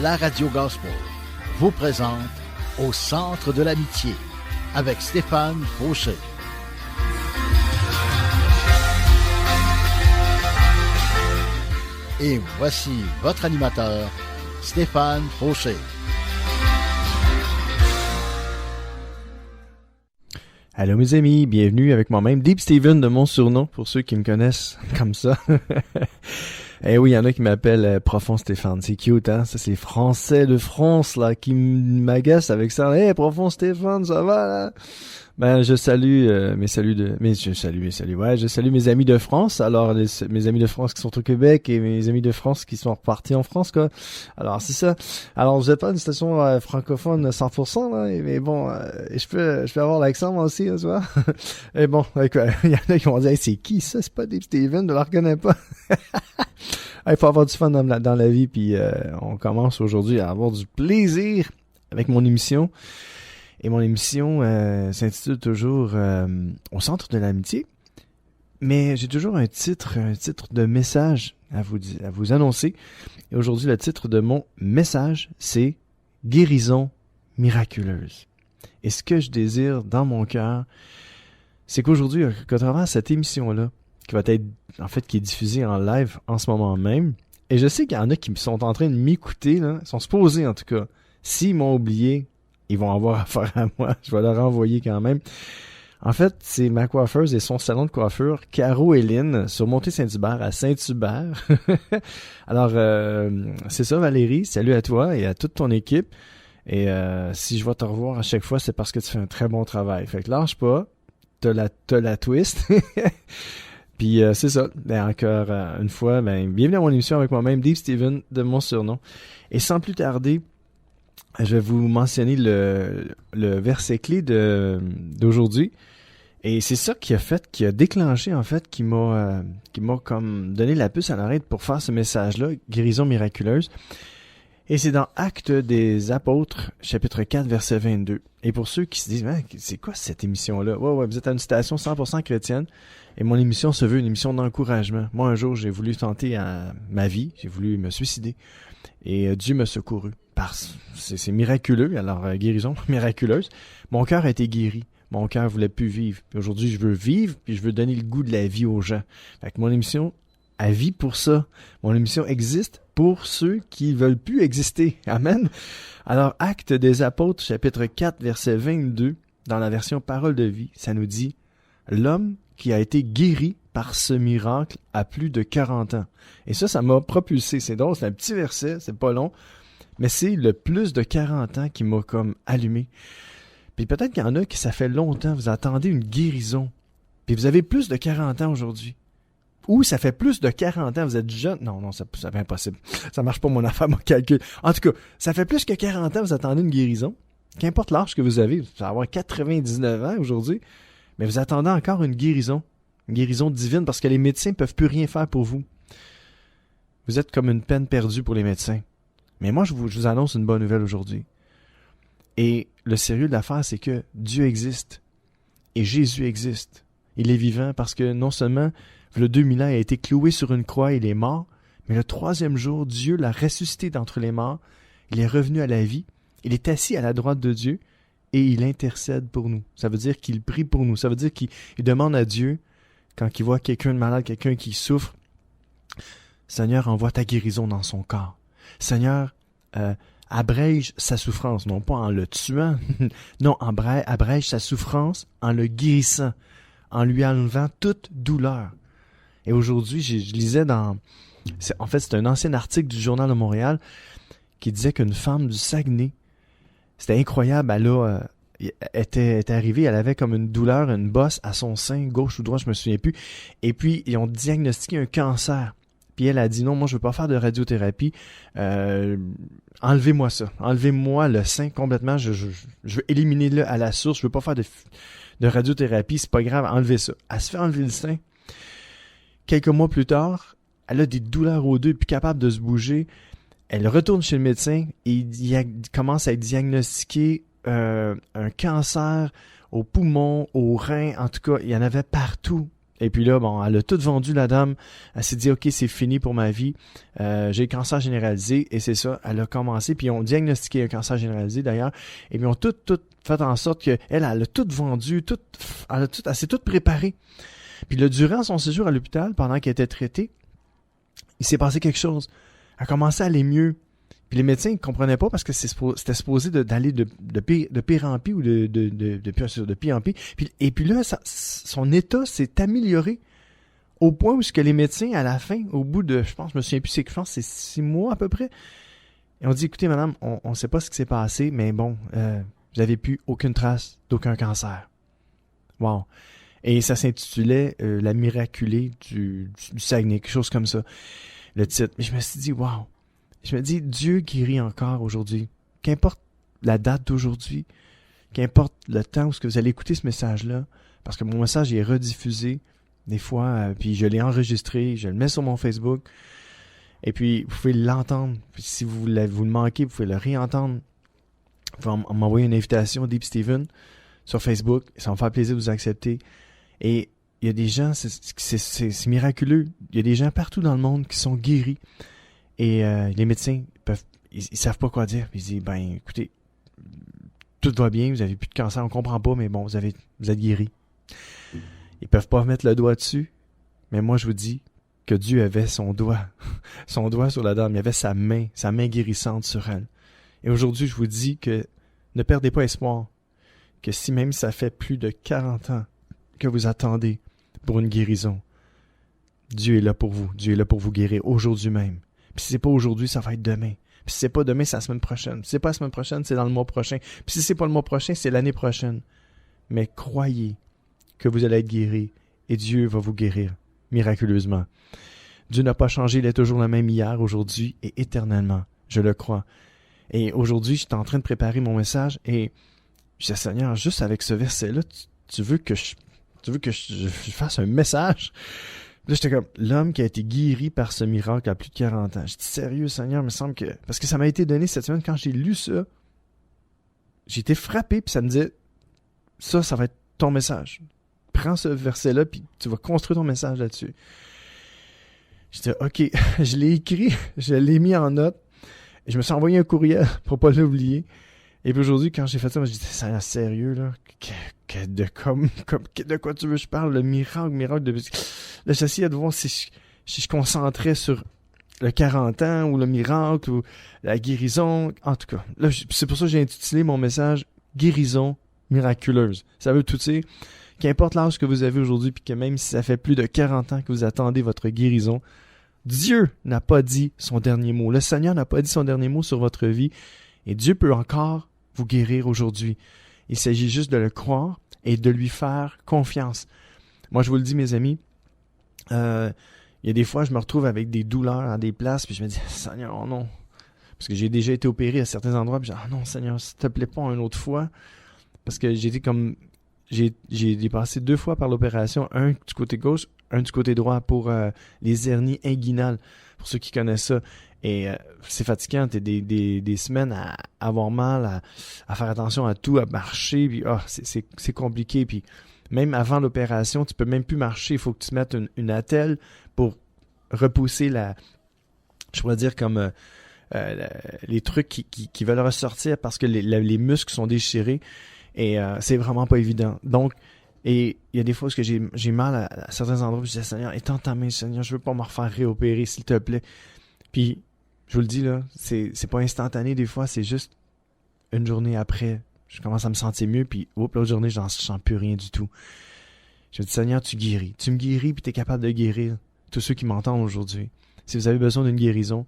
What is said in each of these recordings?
la radio gospel vous présente Au centre de l'amitié avec Stéphane Fauché. Et voici votre animateur, Stéphane Fauché. Allô mes amis, bienvenue avec moi-même, Deep Steven de mon surnom, pour ceux qui me connaissent comme ça. Eh oui, il y en a qui m'appellent Profond Stéphane, c'est cute, hein? Ça, c'est les Français de France, là, qui m'agacent avec ça. Hey, Profond Stéphane, ça va, là? Ben, je salue je salue mes amis de France. Alors, mes amis de France qui sont au Québec et mes amis de France qui sont repartis en France, quoi. Alors, c'est ça. Alors, vous êtes pas une station francophone 100%, là, mais bon, je peux avoir l'accent, moi aussi, là, tu vois. Et bon, il y en a qui vont dire, hey, c'est qui ça? C'est pas Dave Steven, je la reconnais pas. Il faut avoir du fun dans la vie, puis on commence aujourd'hui à avoir du plaisir avec mon émission. Et mon émission s'intitule toujours Au centre de l'amitié. Mais j'ai toujours un titre de message à vous annoncer. Et aujourd'hui, le titre de mon message, c'est Guérison miraculeuse. Et ce que je désire dans mon cœur, c'est qu'aujourd'hui, qu'à travers cette émission-là, qui va être, en fait, qui est diffusée en live en ce moment même, et je sais qu'il y en a qui sont en train de m'écouter, là, sont supposés en tout cas, s'ils m'ont oublié, ils vont avoir affaire à moi. Je vais leur envoyer quand même. En fait, c'est ma coiffeuse et son salon de coiffure, Caro Hélène, sur Montée-Saint-Hubert à Saint-Hubert. Alors, c'est ça Valérie. Salut à toi et à toute ton équipe. Et si je vais te revoir à chaque fois, c'est parce que tu fais un très bon travail. Fait que lâche pas. T'as la twist. Puis c'est ça. Ben, encore une fois, bienvenue à mon émission avec moi-même, Dave Steven de mon surnom. Et sans plus tarder, je vais vous mentionner le verset clé d'aujourd'hui. Et c'est ça qui a déclenché, en fait, qui m'a comme donné la puce à l'oreille pour faire ce message-là, guérison miraculeuse. Et c'est dans Actes des Apôtres, chapitre 4, verset 22. Et pour ceux qui se disent, c'est quoi cette émission-là? Ouais, vous êtes à une station 100% chrétienne. Et mon émission se veut une émission d'encouragement. Moi, un jour, j'ai voulu tenter ma vie. J'ai voulu me suicider. Et Dieu m'a secouru. C'est miraculeux, alors guérison miraculeuse. Mon cœur a été guéri. Mon cœur voulait plus vivre. Puis aujourd'hui, je veux vivre, puis je veux donner le goût de la vie aux gens. Fait que mon émission a vie pour ça. Mon émission existe pour ceux qui veulent plus exister. Amen. Alors, Actes des Apôtres, chapitre 4, verset 22, dans la version Parole de vie, ça nous dit « L'homme qui a été guéri par ce miracle a plus de 40 ans. » Et ça m'a propulsé. C'est drôle, c'est un petit verset, c'est pas long. Mais c'est le plus de 40 ans qui m'a comme allumé. Puis peut-être qu'il y en a qui ça fait longtemps, vous attendez une guérison. Puis vous avez plus de 40 ans aujourd'hui. Ou ça fait plus de 40 ans, vous êtes jeune. Non, c'est impossible. Ça marche pas mon affaire, mon calcul. En tout cas, ça fait plus que 40 ans, vous attendez une guérison. Qu'importe l'âge que vous avez allez avoir 99 ans aujourd'hui, mais vous attendez encore une guérison divine parce que les médecins ne peuvent plus rien faire pour vous. Vous êtes comme une peine perdue pour les médecins. Mais moi, je vous annonce une bonne nouvelle aujourd'hui. Et le sérieux de l'affaire, c'est que Dieu existe. Et Jésus existe. Il est vivant parce que non seulement, le 2000 ans, il a été cloué sur une croix, il est mort, mais le 3e jour, Dieu l'a ressuscité d'entre les morts. Il est revenu à la vie. Il est assis à la droite de Dieu et il intercède pour nous. Ça veut dire qu'il prie pour nous. Ça veut dire qu'il demande à Dieu, quand il voit quelqu'un de malade, quelqu'un qui souffre, « Seigneur, envoie ta guérison dans son corps. » Seigneur, abrège sa souffrance, non pas en le tuant, non, abrège sa souffrance en le guérissant, en lui enlevant toute douleur. Et aujourd'hui, je lisais c'est un ancien article du Journal de Montréal qui disait qu'une femme du Saguenay, c'était incroyable, elle était arrivée, elle avait comme une douleur, une bosse à son sein, gauche ou droit, je me souviens plus, et puis ils ont diagnostiqué un cancer. Puis elle a dit non, moi je veux pas faire de radiothérapie. Enlevez-moi ça. Enlevez-moi le sein complètement. Je veux éliminer-le à la source. Je veux pas faire de radiothérapie. C'est pas grave, enlevez ça. Elle se fait enlever le sein. Quelques mois plus tard, elle a des douleurs aux deux, plus capable de se bouger. Elle retourne chez le médecin et il commence à être diagnostiqué un cancer aux poumons, aux reins. En tout cas, il y en avait partout. Et puis là, bon, elle a tout vendu, la dame. Elle s'est dit, OK, c'est fini pour ma vie. J'ai le cancer généralisé. Et c'est ça, elle a commencé. Puis ils ont diagnostiqué un cancer généralisé, d'ailleurs. Et puis ils ont tout fait en sorte qu'elle a tout vendu. Elle s'est tout préparée. Puis là, durant son séjour à l'hôpital, pendant qu'elle était traitée, il s'est passé quelque chose. Elle a commencé à aller mieux. Puis les médecins ne comprenaient pas parce que c'était supposé d'aller de pire en pire ou de pire en pire. Et puis là, son état s'est amélioré au point où les médecins, à la fin, au bout de, je me souviens plus, c'est 6 mois à peu près, ils ont dit, écoutez madame, on ne sait pas ce qui s'est passé, mais bon, vous n'avez plus aucune trace d'aucun cancer. Wow. Et ça s'intitulait La miraculée du Saguenay, quelque chose comme ça, le titre. Mais je me suis dit, wow. Je me dis, Dieu guérit encore aujourd'hui. Qu'importe la date d'aujourd'hui, qu'importe le temps où vous allez écouter ce message-là, parce que mon message est rediffusé des fois, puis je l'ai enregistré, je le mets sur mon Facebook, et puis vous pouvez l'entendre. Puis si vous le manquez, vous pouvez le réentendre. Vous pouvez m'envoyer une invitation, Deep Steven, sur Facebook. Ça va me faire plaisir de vous accepter. Et il y a des gens, c'est miraculeux. Il y a des gens partout dans le monde qui sont guéris. Et les médecins, ils savent pas quoi dire. Ils disent, écoutez, tout va bien, vous avez plus de cancer, on comprend pas, mais bon, vous êtes guéri. Ils peuvent pas mettre le doigt dessus, mais moi je vous dis que Dieu avait son doigt sur la dame, il avait sa main guérissante sur elle. Et aujourd'hui, je vous dis que ne perdez pas espoir, que si même ça fait plus de 40 ans que vous attendez pour une guérison, Dieu est là pour vous. Dieu est là pour vous guérir aujourd'hui même. Puis si c'est pas aujourd'hui, ça va être demain. Puis si c'est pas demain, c'est la semaine prochaine. Puis si c'est pas la semaine prochaine, c'est dans le mois prochain. Puis si c'est pas le mois prochain, c'est l'année prochaine. Mais croyez que vous allez être guéri et Dieu va vous guérir miraculeusement. Dieu n'a pas changé, il est toujours le même hier, aujourd'hui et éternellement. Je le crois. Et aujourd'hui, j'étais en train de préparer mon message et je disais, Seigneur, juste avec ce verset-là, tu veux que je fasse un message? Là, j'étais comme, l'homme qui a été guéri par ce miracle à plus de 40 ans. Je dis, sérieux, Seigneur, il me semble que... Parce que ça m'a été donné cette semaine, quand j'ai lu ça, j'ai été frappé, puis ça me disait, ça va être ton message. Prends ce verset-là, puis tu vas construire ton message là-dessus. Je dis, OK, je l'ai écrit, je l'ai mis en note, et je me suis envoyé un courriel pour pas l'oublier. Et puis aujourd'hui, quand j'ai fait ça, moi, je dis, c'est sérieux, là? De quoi tu veux que je parle? Le miracle de... Là, j'essayais de voir si je concentrais sur le 40 ans, ou le miracle, ou la guérison. En tout cas, là, c'est pour ça que j'ai intitulé mon message « Guérison miraculeuse ». Ça veut tout dire. Qu'importe l'âge que vous avez aujourd'hui, puis que même si ça fait plus de 40 ans que vous attendez votre guérison, Dieu n'a pas dit son dernier mot. Le Seigneur n'a pas dit son dernier mot sur votre vie. Et Dieu peut encore vous guérir aujourd'hui. Il s'agit juste de le croire et de lui faire confiance. Moi, je vous le dis, mes amis, il y a des fois, je me retrouve avec des douleurs à des places, puis je me dis, Seigneur, oh non. Parce que j'ai déjà été opéré à certains endroits, puis je dis, oh non, Seigneur, s'il te plaît pas une autre fois. Parce que j'ai dépassé 2 fois par l'opération, un du côté gauche, un du côté droit pour les hernies inguinales, pour ceux qui connaissent ça. Et c'est fatigant, t'es des semaines à avoir mal, à faire attention à tout, à marcher, puis c'est compliqué. Puis même avant l'opération, tu peux même plus marcher, il faut que tu te mettes une attelle pour repousser je pourrais dire comme les trucs qui veulent ressortir parce que les muscles sont déchirés. Et c'est vraiment pas évident. Donc, et il y a des fois où j'ai mal à certains endroits, puis je dis, Seigneur, étends ta main, Seigneur, je veux pas me refaire réopérer, s'il te plaît. Puis, je vous le dis, là, c'est pas instantané, des fois, c'est juste une journée après, je commence à me sentir mieux, puis l'autre journée, je sens plus rien du tout. Je dis, Seigneur, tu guéris. Tu me guéris, puis tu es capable de guérir tous ceux qui m'entendent aujourd'hui. Si vous avez besoin d'une guérison,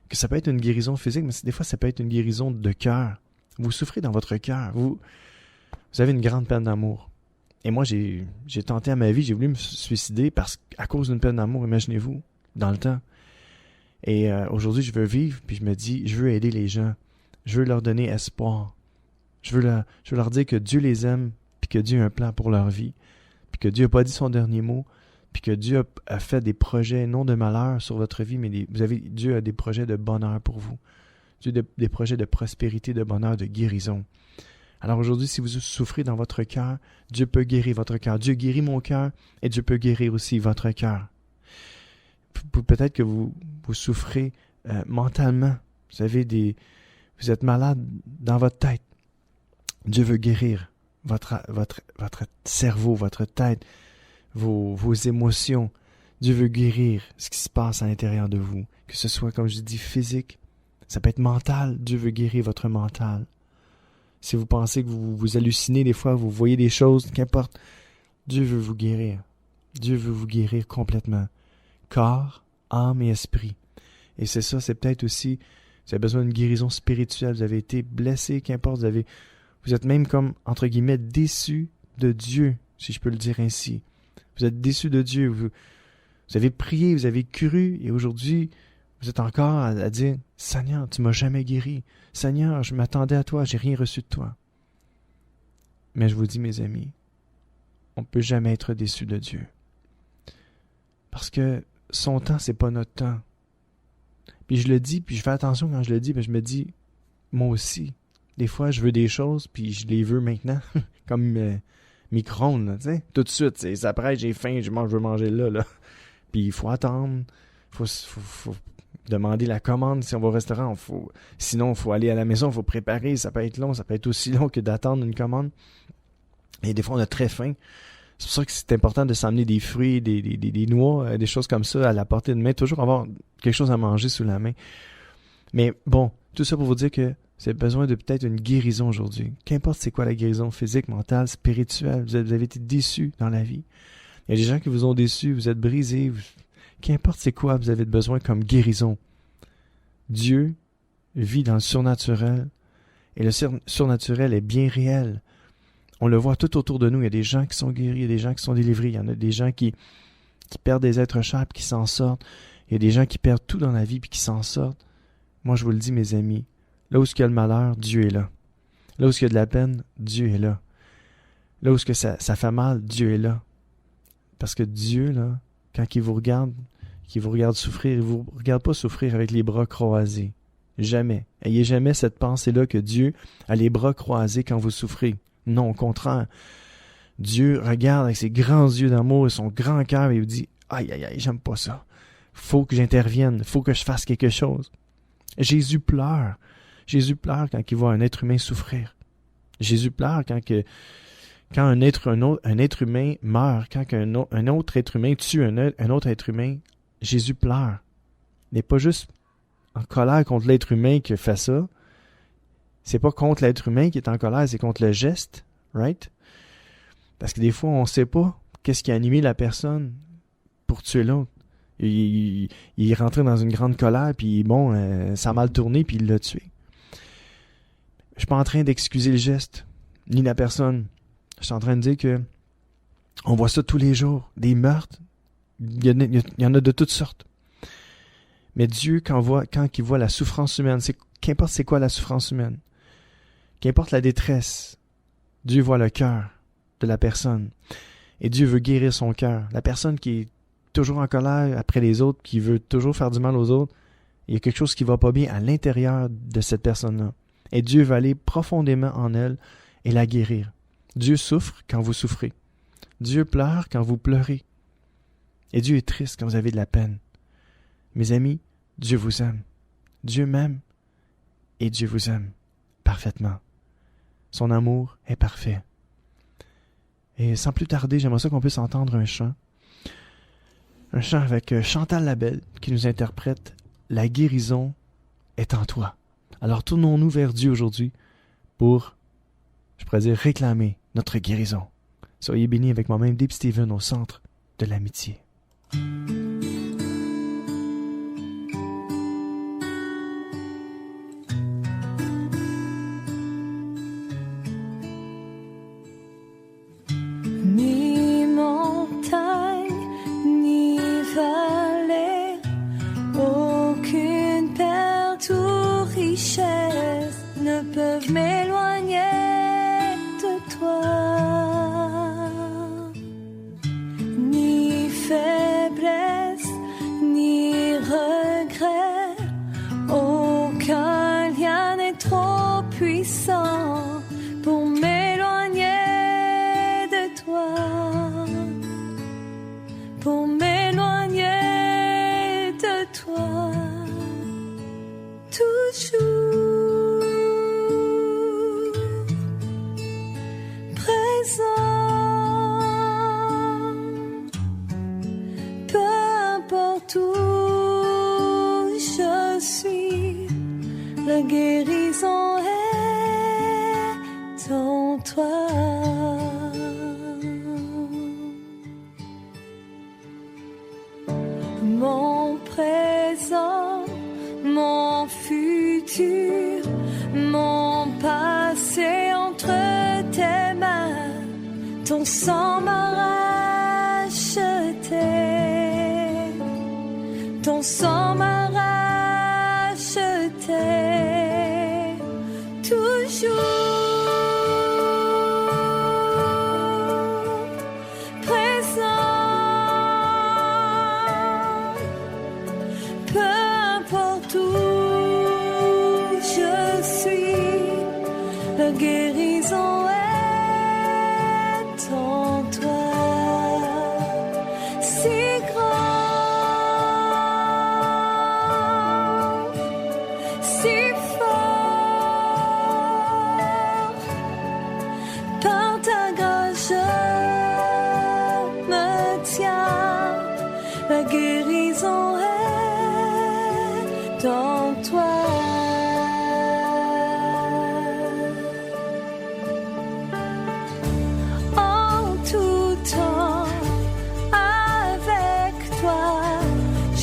que ça peut être une guérison physique, mais des fois, ça peut être une guérison de cœur. Vous souffrez dans votre cœur. Vous avez une grande peine d'amour. Et moi, j'ai tenté à ma vie, j'ai voulu me suicider à cause d'une peine d'amour, imaginez-vous, dans le temps. Et aujourd'hui, je veux vivre, puis je me dis, je veux aider les gens. Je veux leur donner espoir. Je veux leur dire que Dieu les aime, puis que Dieu a un plan pour leur vie, puis que Dieu n'a pas dit son dernier mot, puis que Dieu a fait des projets, non de malheur sur votre vie, mais Dieu a des projets de bonheur pour vous. Dieu a des projets de prospérité, de bonheur, de guérison. Alors aujourd'hui, si vous souffrez dans votre cœur, Dieu peut guérir votre cœur. Dieu guérit mon cœur et Dieu peut guérir aussi votre cœur. Peut-être que vous souffrez mentalement. Vous êtes malade dans votre tête. Dieu veut guérir votre cerveau, votre tête, vos émotions. Dieu veut guérir ce qui se passe à l'intérieur de vous. Que ce soit, comme je dis, physique, ça peut être mental. Dieu veut guérir votre mental. Si vous pensez que vous hallucinez des fois, vous voyez des choses, qu'importe, Dieu veut vous guérir. Dieu veut vous guérir complètement. Corps, âme et esprit. Et c'est ça, c'est peut-être aussi, vous avez besoin d'une guérison spirituelle, vous avez été blessé, qu'importe, vous êtes même comme, entre guillemets, déçu de Dieu, si je peux le dire ainsi. Vous êtes déçu de Dieu, vous avez prié, vous avez cru, et aujourd'hui, vous êtes encore à dire, « Seigneur, tu m'as jamais guéri. Seigneur, je m'attendais à toi, j'ai rien reçu de toi. » Mais je vous dis, mes amis, on ne peut jamais être déçu de Dieu. Parce que son temps, c'est pas notre temps. Puis je le dis, puis je fais attention quand je le dis, puis je me dis, moi aussi, des fois, je veux des choses, puis je les veux maintenant, comme micro-ondes, tu sais, tout de suite, après, j'ai faim, je veux manger là. Puis il faut attendre, faut demander la commande si on va au restaurant, sinon il faut aller à la maison, il faut préparer, ça peut être long, ça peut être aussi long que d'attendre une commande. Et des fois, on a très faim. C'est pour ça que c'est important de s'amener des fruits, des noix, des choses comme ça à la portée de main, toujours avoir quelque chose à manger sous la main. Mais bon, tout ça pour vous dire que vous avez besoin de peut-être une guérison aujourd'hui. Qu'importe c'est quoi la guérison physique, mentale, spirituelle, vous avez été déçus dans la vie. Il y a des gens qui vous ont déçus, vous êtes brisés, qu'importe c'est quoi vous avez besoin comme guérison. Dieu vit dans le surnaturel et le surnaturel est bien réel. On le voit tout autour de nous. Il y a des gens qui sont guéris, il y a des gens qui sont délivrés. Il y en a des gens qui perdent des êtres chers et qui s'en sortent. Il y a des gens qui perdent tout dans la vie et qui s'en sortent. Moi, je vous le dis, mes amis, là où il y a le malheur, Dieu est là. Là où il y a de la peine, Dieu est là. Là où ça fait mal, Dieu est là. Parce que Dieu, là, quand il vous regarde souffrir, il ne vous regarde pas souffrir avec les bras croisés. Jamais. Ayez jamais cette pensée-là que Dieu a les bras croisés quand vous souffrez. Non, au contraire. Dieu regarde avec ses grands yeux d'amour et son grand cœur et il vous dit « Aïe, aïe, aïe, j'aime pas ça. Faut que j'intervienne. Faut que je fasse quelque chose. » Jésus pleure. Jésus pleure quand il voit un être humain souffrir. Jésus pleure quand un être humain meurt, quand un autre être humain tue un autre être humain. Jésus pleure. Il n'est pas juste en colère contre l'être humain qui fait ça. C'est pas contre l'être humain qui est en colère, c'est contre le geste, right? Parce que des fois, on ne sait pas qu'est-ce qui a animé la personne pour tuer l'autre. Il est rentré dans une grande colère, puis bon, ça a mal tourné, puis il l'a tué. Je suis pas en train d'excuser le geste, ni la personne. Je suis en train de dire que on voit ça tous les jours, des meurtres. Il y en a de toutes sortes. Mais Dieu, quand il voit la souffrance humaine, qu'importe c'est quoi la souffrance humaine, qu'importe la détresse, Dieu voit le cœur de la personne. Et Dieu veut guérir son cœur. La personne qui est toujours en colère après les autres, qui veut toujours faire du mal aux autres, il y a quelque chose qui ne va pas bien à l'intérieur de cette personne-là. Et Dieu va aller profondément en elle et la guérir. Dieu souffre quand vous souffrez. Dieu pleure quand vous pleurez. Et Dieu est triste quand vous avez de la peine. Mes amis, Dieu vous aime. Dieu m'aime et Dieu vous aime parfaitement. Son amour est parfait. Et sans plus tarder, j'aimerais ça qu'on puisse entendre un chant. Un chant avec Chantal Labelle qui nous interprète « La guérison est en toi ». Alors tournons-nous vers Dieu aujourd'hui pour, je pourrais dire, réclamer notre guérison. Soyez bénis avec moi-même, Deep Steven, au centre de l'amitié. Ni montagne, ni vallée, aucune perte ou richesse ne peuvent m'éloigner de toi. Ni faiblesse, ni regret, aucun lien n'est trop puissant pour guérison est en toi. Mon présent, mon futur, mon passé entre tes mains, ton sang m'a racheté, ton sang m'a racheté, toujours. La guérison est en toi, si grand, si fort, par ta grâce je me tiens, la guérison est en toi.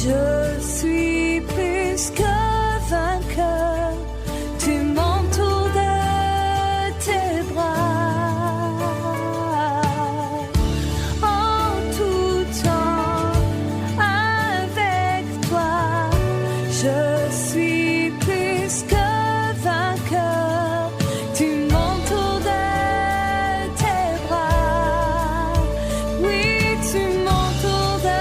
Je suis plus que vainqueur, tu m'entoures de tes bras. En tout temps, avec toi, je suis plus que vainqueur, tu m'entoures de tes bras. Oui, tu m'entoures de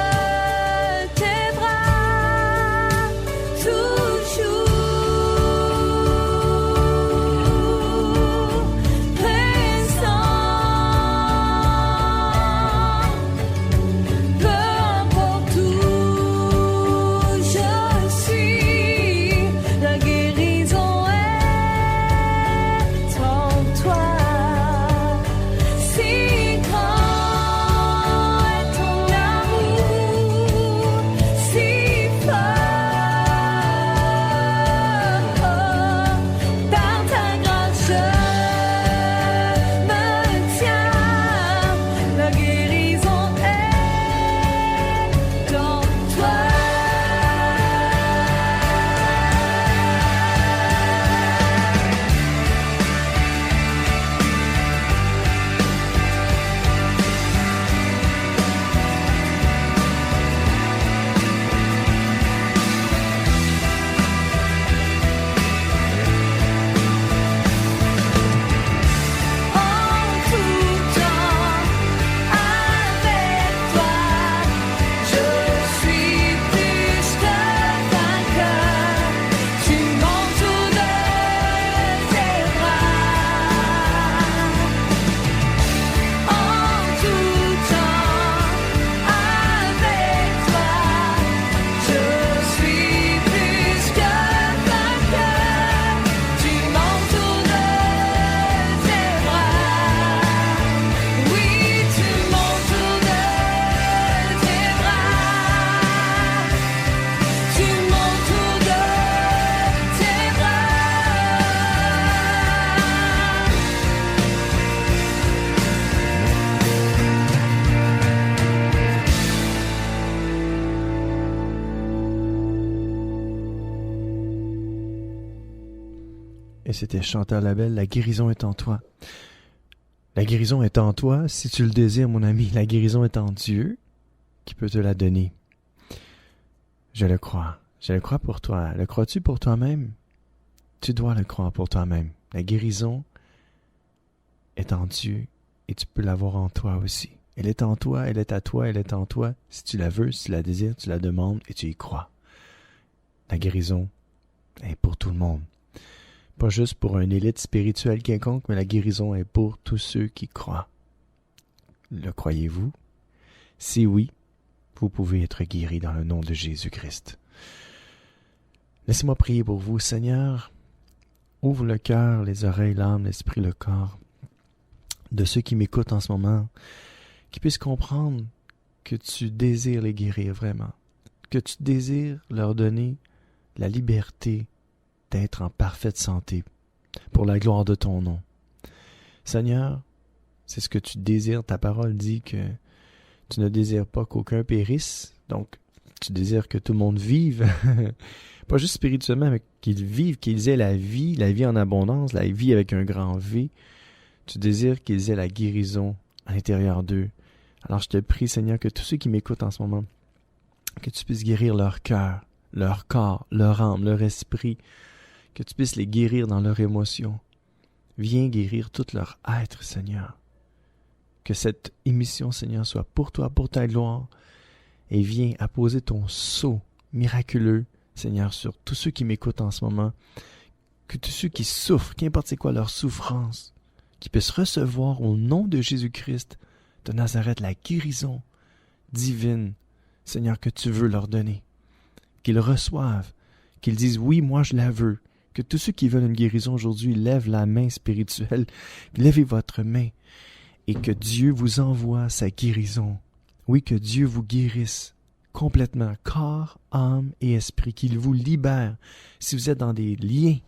Et c'était Chantal Labelle, la guérison est en toi. La guérison est en toi, si tu le désires, mon ami. La guérison est en Dieu, qui peut te la donner. Je le crois. Je le crois pour toi. Le crois-tu pour toi-même? Tu dois le croire pour toi-même. La guérison est en Dieu, et tu peux l'avoir en toi aussi. Elle est en toi, elle est à toi, elle est en toi. Si tu la veux, si tu la désires, tu la demandes, et tu y crois. La guérison est pour tout le monde. Pas juste pour une élite spirituelle quelconque, mais la guérison est pour tous ceux qui croient. Le croyez-vous? Si oui, vous pouvez être guéri dans le nom de Jésus-Christ. Laissez-moi prier pour vous, Seigneur. Ouvre le cœur, les oreilles, l'âme, l'esprit, le corps de ceux qui m'écoutent en ce moment, qui puissent comprendre que tu désires les guérir vraiment, que tu désires leur donner la liberté d'être en parfaite santé pour la gloire de ton nom. Seigneur, c'est ce que tu désires. Ta parole dit que tu ne désires pas qu'aucun périsse, donc tu désires que tout le monde vive, pas juste spirituellement, mais qu'ils vivent, qu'ils aient la vie en abondance, la vie avec un grand V. Tu désires qu'ils aient la guérison à l'intérieur d'eux. Alors je te prie, Seigneur, que tous ceux qui m'écoutent en ce moment, que tu puisses guérir leur cœur, leur corps, leur âme, leur esprit, que tu puisses les guérir dans leurs émotions. Viens guérir tout leur être, Seigneur. Que cette émission, Seigneur, soit pour toi, pour ta gloire, et viens apposer ton sceau miraculeux, Seigneur, sur tous ceux qui m'écoutent en ce moment, que tous ceux qui souffrent, qu'importe c'est quoi leur souffrance, qu'ils puissent recevoir au nom de Jésus-Christ de Nazareth la guérison divine, Seigneur, que tu veux leur donner. Qu'ils reçoivent, qu'ils disent « Oui, moi je la veux ». Que tous ceux qui veulent une guérison aujourd'hui lèvent la main spirituelle, levez votre main, et que Dieu vous envoie sa guérison. Oui, que Dieu vous guérisse complètement, corps, âme et esprit, qu'il vous libère. Si vous êtes dans des liens,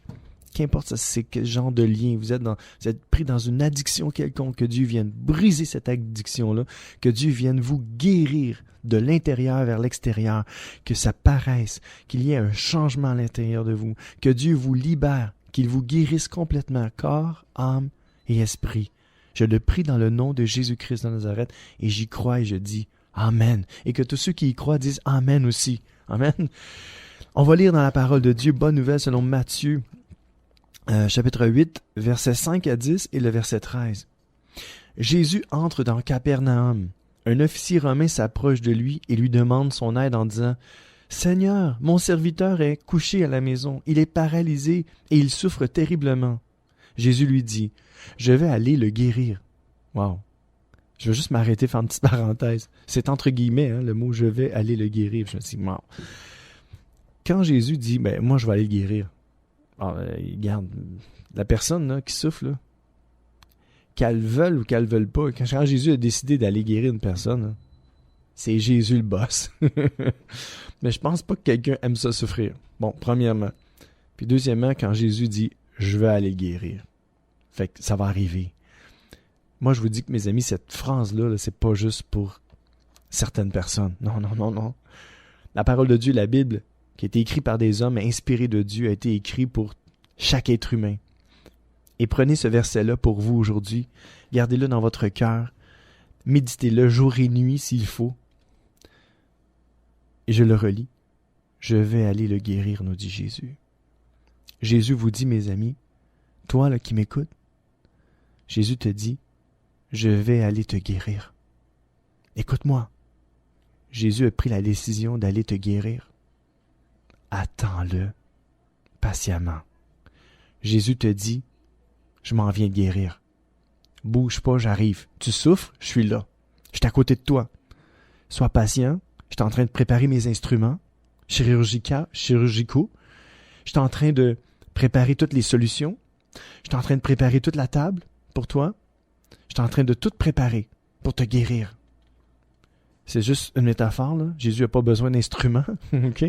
qu'importe c'est quel genre de lien, vous êtes pris dans une addiction quelconque, que Dieu vienne briser cette addiction-là, que Dieu vienne vous guérir de l'intérieur vers l'extérieur, que ça paraisse, qu'il y ait un changement à l'intérieur de vous, que Dieu vous libère, qu'il vous guérisse complètement, corps, âme et esprit. Je le prie dans le nom de Jésus-Christ de Nazareth, et j'y crois et je dis Amen. Et que tous ceux qui y croient disent Amen aussi. Amen. On va lire dans la parole de Dieu, bonne nouvelle selon Matthieu, chapitre 8, versets 5 à 10 et le verset 13. Jésus entre dans Capernaum. Un officier romain s'approche de lui et lui demande son aide en disant « Seigneur, mon serviteur est couché à la maison, il est paralysé et il souffre terriblement. » Jésus lui dit « Je vais aller le guérir. » Wow! Je vais juste m'arrêter, faire une petite parenthèse. C'est entre guillemets, le mot « je vais aller le guérir ». Je me dis « wow! » Quand Jésus dit « moi je vais aller le guérir », regarde, la personne là, qui souffre, là, qu'elle veuille ou qu'elle veuille pas, quand Jésus a décidé d'aller guérir une personne, c'est Jésus le boss. Mais je pense pas que quelqu'un aime ça souffrir. Bon, premièrement. Puis deuxièmement, quand Jésus dit « je vais aller guérir », fait que ça va arriver. Moi, je vous dis que mes amis, cette phrase-là, c'est pas juste pour certaines personnes. Non. La parole de Dieu, la Bible, qui a été écrite par des hommes inspirés de Dieu, a été écrite pour chaque être humain. Et prenez ce verset-là pour vous aujourd'hui. Gardez-le dans votre cœur. Méditez-le jour et nuit s'il faut. Et je le relis. Je vais aller le guérir, nous dit Jésus. Jésus vous dit, mes amis, toi là qui m'écoutes, Jésus te dit, je vais aller te guérir. Écoute-moi. Jésus a pris la décision d'aller te guérir. Attends-le patiemment. Jésus te dit, je m'en viens de guérir. Bouge pas, j'arrive. Tu souffres, je suis là. Je suis à côté de toi. Sois patient. Je suis en train de préparer mes instruments chirurgicaux. Je suis en train de préparer toutes les solutions. Je suis en train de préparer toute la table pour toi. Je suis en train de tout préparer pour te guérir. C'est juste une métaphore, là. Jésus n'a pas besoin d'instruments. OK?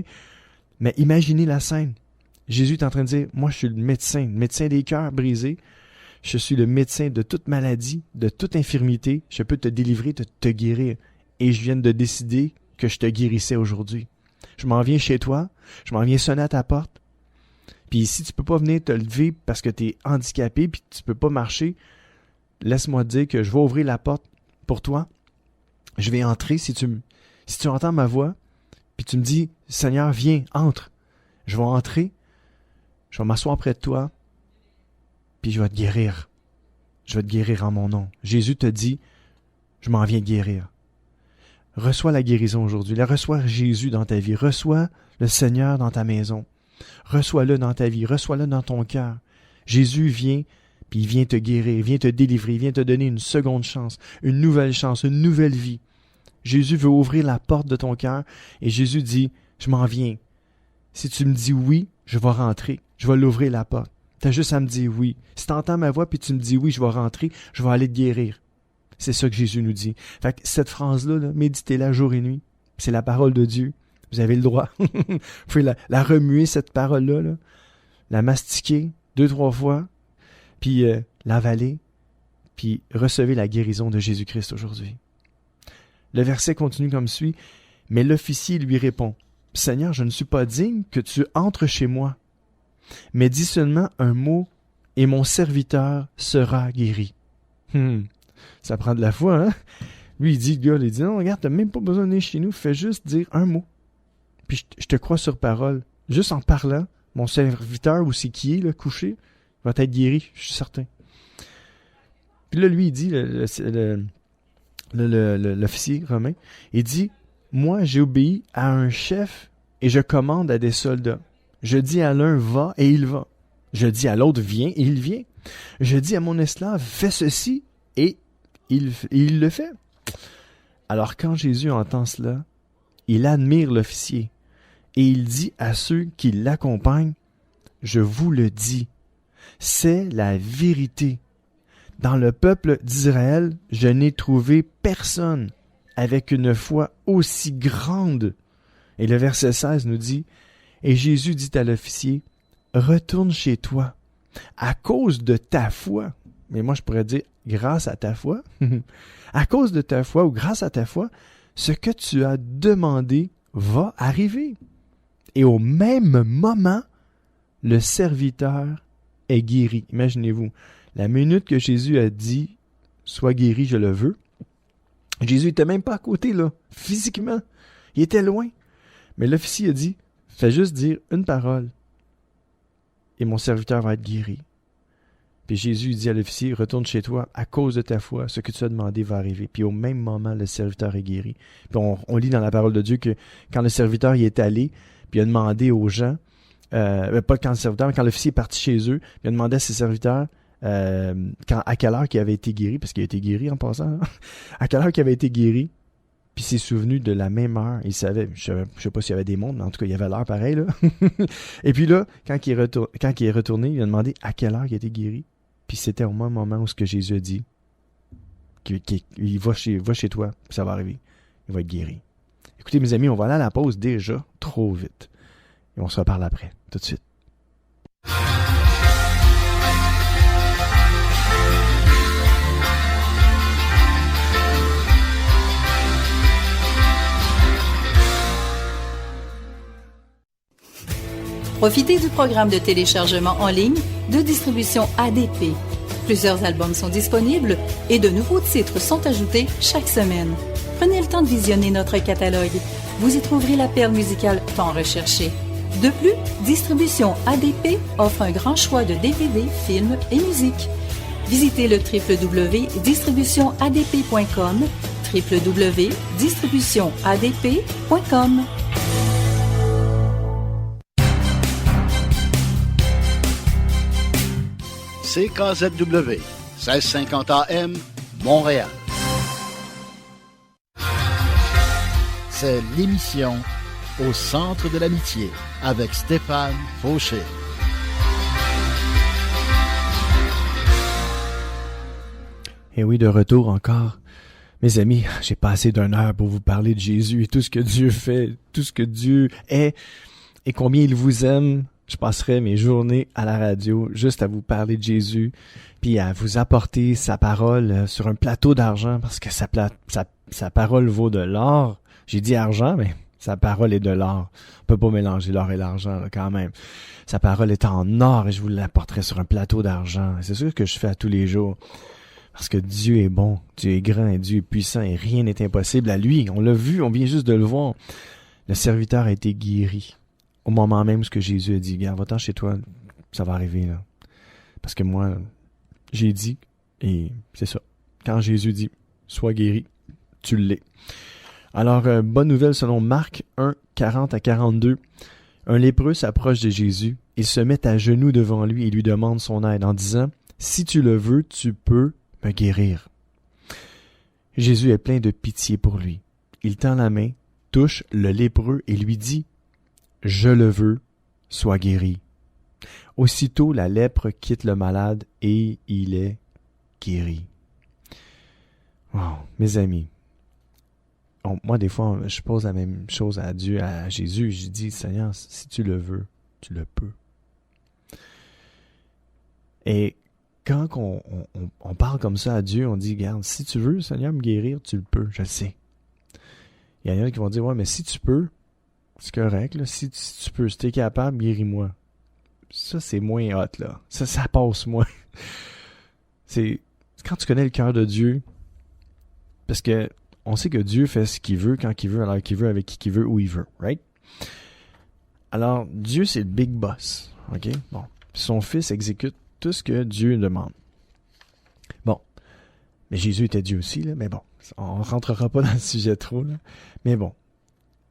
Mais imaginez la scène. Jésus est en train de dire, moi je suis le médecin des cœurs brisés. Je suis le médecin de toute maladie, de toute infirmité. Je peux te délivrer, te guérir. Et je viens de décider que je te guérissais aujourd'hui. Je m'en viens chez toi, je m'en viens sonner à ta porte. Puis si tu peux pas venir te lever parce que tu es handicapé puis tu peux pas marcher, laisse-moi te dire que je vais ouvrir la porte pour toi. Je vais entrer si tu entends ma voix, puis tu me dis, Seigneur, viens, entre. Je vais entrer, je vais m'asseoir près de toi, puis je vais te guérir. Je vais te guérir en mon nom. Jésus te dit, je m'en viens guérir. Reçois la guérison aujourd'hui. Reçois Jésus dans ta vie. Reçois le Seigneur dans ta maison. Reçois-le dans ta vie. Reçois-le dans ton cœur. Jésus vient, puis il vient te guérir, vient te délivrer, vient te donner une seconde chance, une nouvelle vie. Jésus veut ouvrir la porte de ton cœur et Jésus dit, je m'en viens. Si tu me dis oui, je vais rentrer. Je vais l'ouvrir la porte. T'as juste à me dire oui. Si tu entends ma voix puis tu me dis oui, je vais rentrer, je vais aller te guérir. C'est ça que Jésus nous dit. Fait que cette phrase-là, méditez-la jour et nuit. C'est la parole de Dieu. Vous avez le droit. Vous pouvez la remuer, cette parole-là, là. La mastiquer 2-3 fois, puis l'avaler, puis recevez la guérison de Jésus-Christ aujourd'hui. Le verset continue comme suit. Mais l'officier lui répond, « Seigneur, je ne suis pas digne que tu entres chez moi. Mais dis seulement un mot et mon serviteur sera guéri. » Ça prend de la foi, hein? Lui, il dit, le gars, il dit, « Non, regarde, t'as même pas besoin de venir chez nous, fais juste dire un mot. Puis je te crois sur parole. Juste en parlant, mon serviteur, ou c'est qui est, là, couché, va être guéri, je suis certain. » Puis là, lui, il dit, l'officier romain, il dit, « Moi, j'ai obéi à un chef et je commande à des soldats. Je dis à l'un, va, et il va. Je dis à l'autre, viens, et il vient. Je dis à mon esclave, fais ceci, et il le fait. » Alors quand Jésus entend cela, il admire l'officier, et il dit à ceux qui l'accompagnent, « Je vous le dis, c'est la vérité. Dans le peuple d'Israël, je n'ai trouvé personne avec une foi aussi grande. » Et le verset 16 nous dit, « Et Jésus dit à l'officier, « Retourne chez toi, à cause de ta foi. » Mais moi, je pourrais dire, grâce à ta foi. À cause de ta foi ou grâce à ta foi, ce que tu as demandé va arriver. Et au même moment, le serviteur est guéri. Imaginez-vous, la minute que Jésus a dit, « Sois guéri, je le veux », Jésus n'était même pas à côté, là, physiquement. Il était loin. Mais l'officier a dit, « Fais juste dire une parole et mon serviteur va être guéri. » Puis Jésus dit à l'officier, « Retourne chez toi, à cause de ta foi, ce que tu as demandé va arriver. » Puis au même moment, le serviteur est guéri. Puis on lit dans la parole de Dieu que quand le serviteur y est allé, puis il a demandé aux gens, pas quand le serviteur, mais quand l'officier est parti chez eux, il a demandé à ses serviteurs à quelle heure il avait été guéri, parce qu'il a été guéri en passant, à quelle heure il avait été guéri, puis il s'est souvenu de la même heure. Il savait, je sais pas s'il y avait des mondes, mais en tout cas, il y avait l'heure pareil, là. Et puis là, quand il est retourné, il a demandé à quelle heure il a été guéri. Puis c'était au même moment où ce que Jésus a dit, qu'il va chez toi, puis ça va arriver. Il va être guéri. Écoutez, mes amis, on va aller à la pause déjà trop vite. Et on se reparle après, tout de suite. Profitez du programme de téléchargement en ligne de distribution ADP. Plusieurs albums sont disponibles et de nouveaux titres sont ajoutés chaque semaine. Prenez le temps de visionner notre catalogue. Vous y trouverez la perle musicale tant recherchée. De plus, Distribution ADP offre un grand choix de DVD, films et musique. Visitez le www.distributionadp.com, www.distributionadp.com. CKZW, 1650 AM, Montréal. C'est l'émission Au centre de l'amitié avec Stéphane Fauché. Et oui, de retour encore. Mes amis, j'ai passé d'une heure pour vous parler de Jésus et tout ce que Dieu fait, tout ce que Dieu est et combien il vous aime. Je passerai mes journées à la radio juste à vous parler de Jésus, puis à vous apporter sa parole sur un plateau d'argent, parce que sa parole vaut de l'or. J'ai dit argent, mais sa parole est de l'or. On peut pas mélanger l'or et l'argent là, quand même. Sa parole est en or et je vous l'apporterai sur un plateau d'argent. C'est sûr que je fais à tous les jours. Parce que Dieu est bon, Dieu est grand et Dieu est puissant et rien n'est impossible à lui. On l'a vu, on vient juste de le voir. Le serviteur a été guéri. Au moment même où ce que Jésus a dit, regarde, va-t'en chez toi, ça va arriver, là. Parce que moi, j'ai dit, et c'est ça. Quand Jésus dit, sois guéri, tu l'es. Alors, bonne nouvelle selon Marc 1, 40 à 42. Un lépreux s'approche de Jésus, il se met à genoux devant lui et lui demande son aide en disant, si tu le veux, tu peux me guérir. Jésus est plein de pitié pour lui. Il tend la main, touche le lépreux et lui dit, « Je le veux, sois guéri ». Aussitôt, la lèpre quitte le malade et il est guéri. Wow, mes amis, moi, des fois, je pose la même chose à Dieu, à Jésus. Je dis, Seigneur, si tu le veux, tu le peux. Et quand on parle comme ça à Dieu, on dit, regarde, si tu veux, Seigneur, me guérir, tu le peux, je le sais. Il y en a qui vont dire, ouais, mais si tu peux, c'est correct, là. Si tu peux, si tu es capable, guéris-moi. Ça, c'est moins hot, là. Ça passe moins. C'est quand tu connais le cœur de Dieu, parce que on sait que Dieu fait ce qu'il veut, quand il veut, alors qu'il veut, avec qui il veut, où il veut, right? Alors, Dieu, c'est le big boss, ok? Bon. Puis son fils exécute tout ce que Dieu demande. Bon. Mais Jésus était Dieu aussi, là, mais bon. On ne rentrera pas dans le sujet trop, là. Mais bon.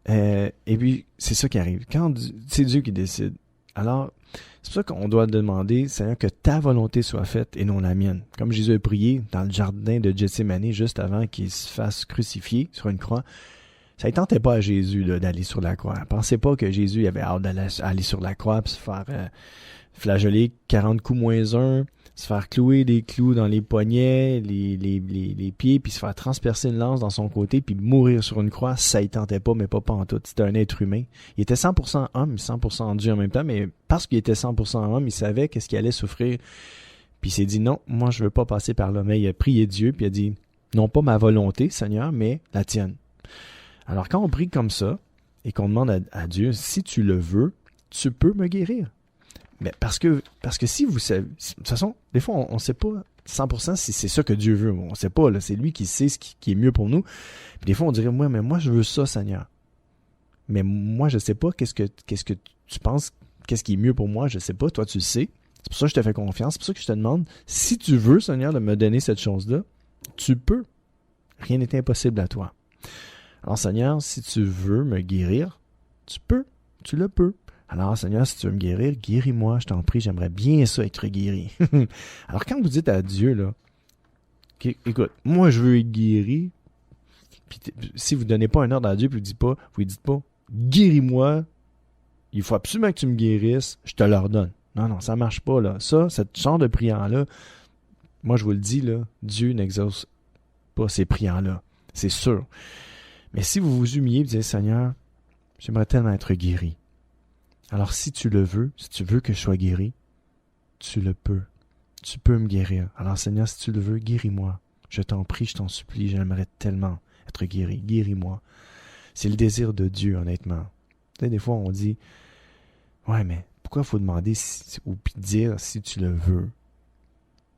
Et puis, c'est ça qui arrive. Quand c'est Dieu qui décide, alors, c'est pour ça qu'on doit demander, Seigneur, que ta volonté soit faite et non la mienne. Comme Jésus a prié dans le jardin de Gethsémani juste avant qu'il se fasse crucifier sur une croix, ça ne tentait pas à Jésus là, d'aller sur la croix. Pensez pas que Jésus avait hâte d'aller sur la croix et se faire flageller 40 coups moins 1, se faire clouer des clous dans les poignets, les pieds, puis se faire transpercer une lance dans son côté, puis mourir sur une croix, ça ne tentait pas, mais pas en tout. C'était un être humain. Il était 100% homme, 100% Dieu en même temps, mais parce qu'il était 100% homme, il savait qu'est-ce qu'il allait souffrir. Puis il s'est dit, non, moi je veux pas passer par là. Mais il a prié Dieu, puis il a dit, non pas ma volonté, Seigneur, mais la tienne. Alors quand on prie comme ça, et qu'on demande à Dieu, si tu le veux, tu peux me guérir. Mais parce que si vous savez, de toute façon, des fois, on ne sait pas 100% si c'est ça que Dieu veut. On ne sait pas, là, c'est lui qui sait ce qui est mieux pour nous. Puis des fois, on dirait, mais moi, je veux ça, Seigneur. Mais moi, je ne sais pas qu'est-ce que tu penses, qu'est-ce qui est mieux pour moi, je ne sais pas, toi, tu le sais. C'est pour ça que je te fais confiance, c'est pour ça que je te demande, si tu veux, Seigneur, de me donner cette chose-là, tu peux. Rien n'est impossible à toi. Alors, Seigneur, si tu veux me guérir, tu peux, tu le peux. Alors, Seigneur, si tu veux me guérir, guéris-moi, je t'en prie, j'aimerais bien ça être guéri. Alors, quand vous dites à Dieu, là, écoute, moi, je veux être guéri, puis si vous ne donnez pas un ordre à Dieu, puis vous lui dites pas, guéris-moi, il faut absolument que tu me guérisses, je te l'ordonne. Non, ça marche pas, là. Ça, ce genre de prière-là, moi, je vous le dis, là, Dieu n'exauce pas ces prières-là. C'est sûr. Mais si vous vous humiliez et vous dites, Seigneur, j'aimerais tellement être guéri. Alors, si tu le veux, si tu veux que je sois guéri, tu le peux. Tu peux me guérir. Alors, Seigneur, si tu le veux, guéris-moi. Je t'en prie, je t'en supplie, j'aimerais tellement être guéri. Guéris-moi. C'est le désir de Dieu, honnêtement. Tu sais, des fois, on dit, ouais, mais pourquoi il faut demander ou dire si tu le veux?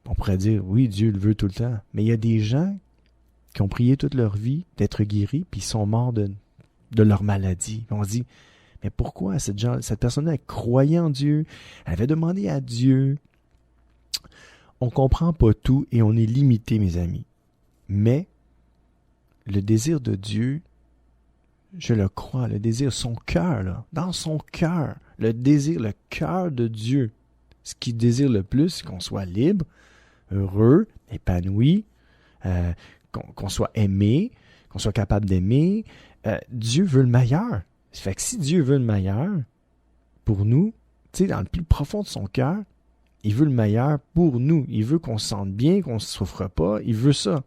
On pourrait dire, oui, Dieu le veut tout le temps. Mais il y a des gens qui ont prié toute leur vie d'être guéris, puis ils sont morts de leur maladie. On se dit, mais pourquoi cette personne-là croyait en Dieu, elle avait demandé à Dieu. On ne comprend pas tout et on est limité, mes amis. Mais le désir de Dieu, je le crois, le désir, son cœur, là, dans son cœur, le cœur de Dieu, ce qu'il désire le plus, c'est qu'on soit libre, heureux, épanoui, qu'on soit aimé, qu'on soit capable d'aimer. Dieu veut le meilleur. Ça fait que si Dieu veut le meilleur pour nous, tu sais, dans le plus profond de son cœur, il veut le meilleur pour nous. Il veut qu'on se sente bien, qu'on ne souffre pas. Il veut ça.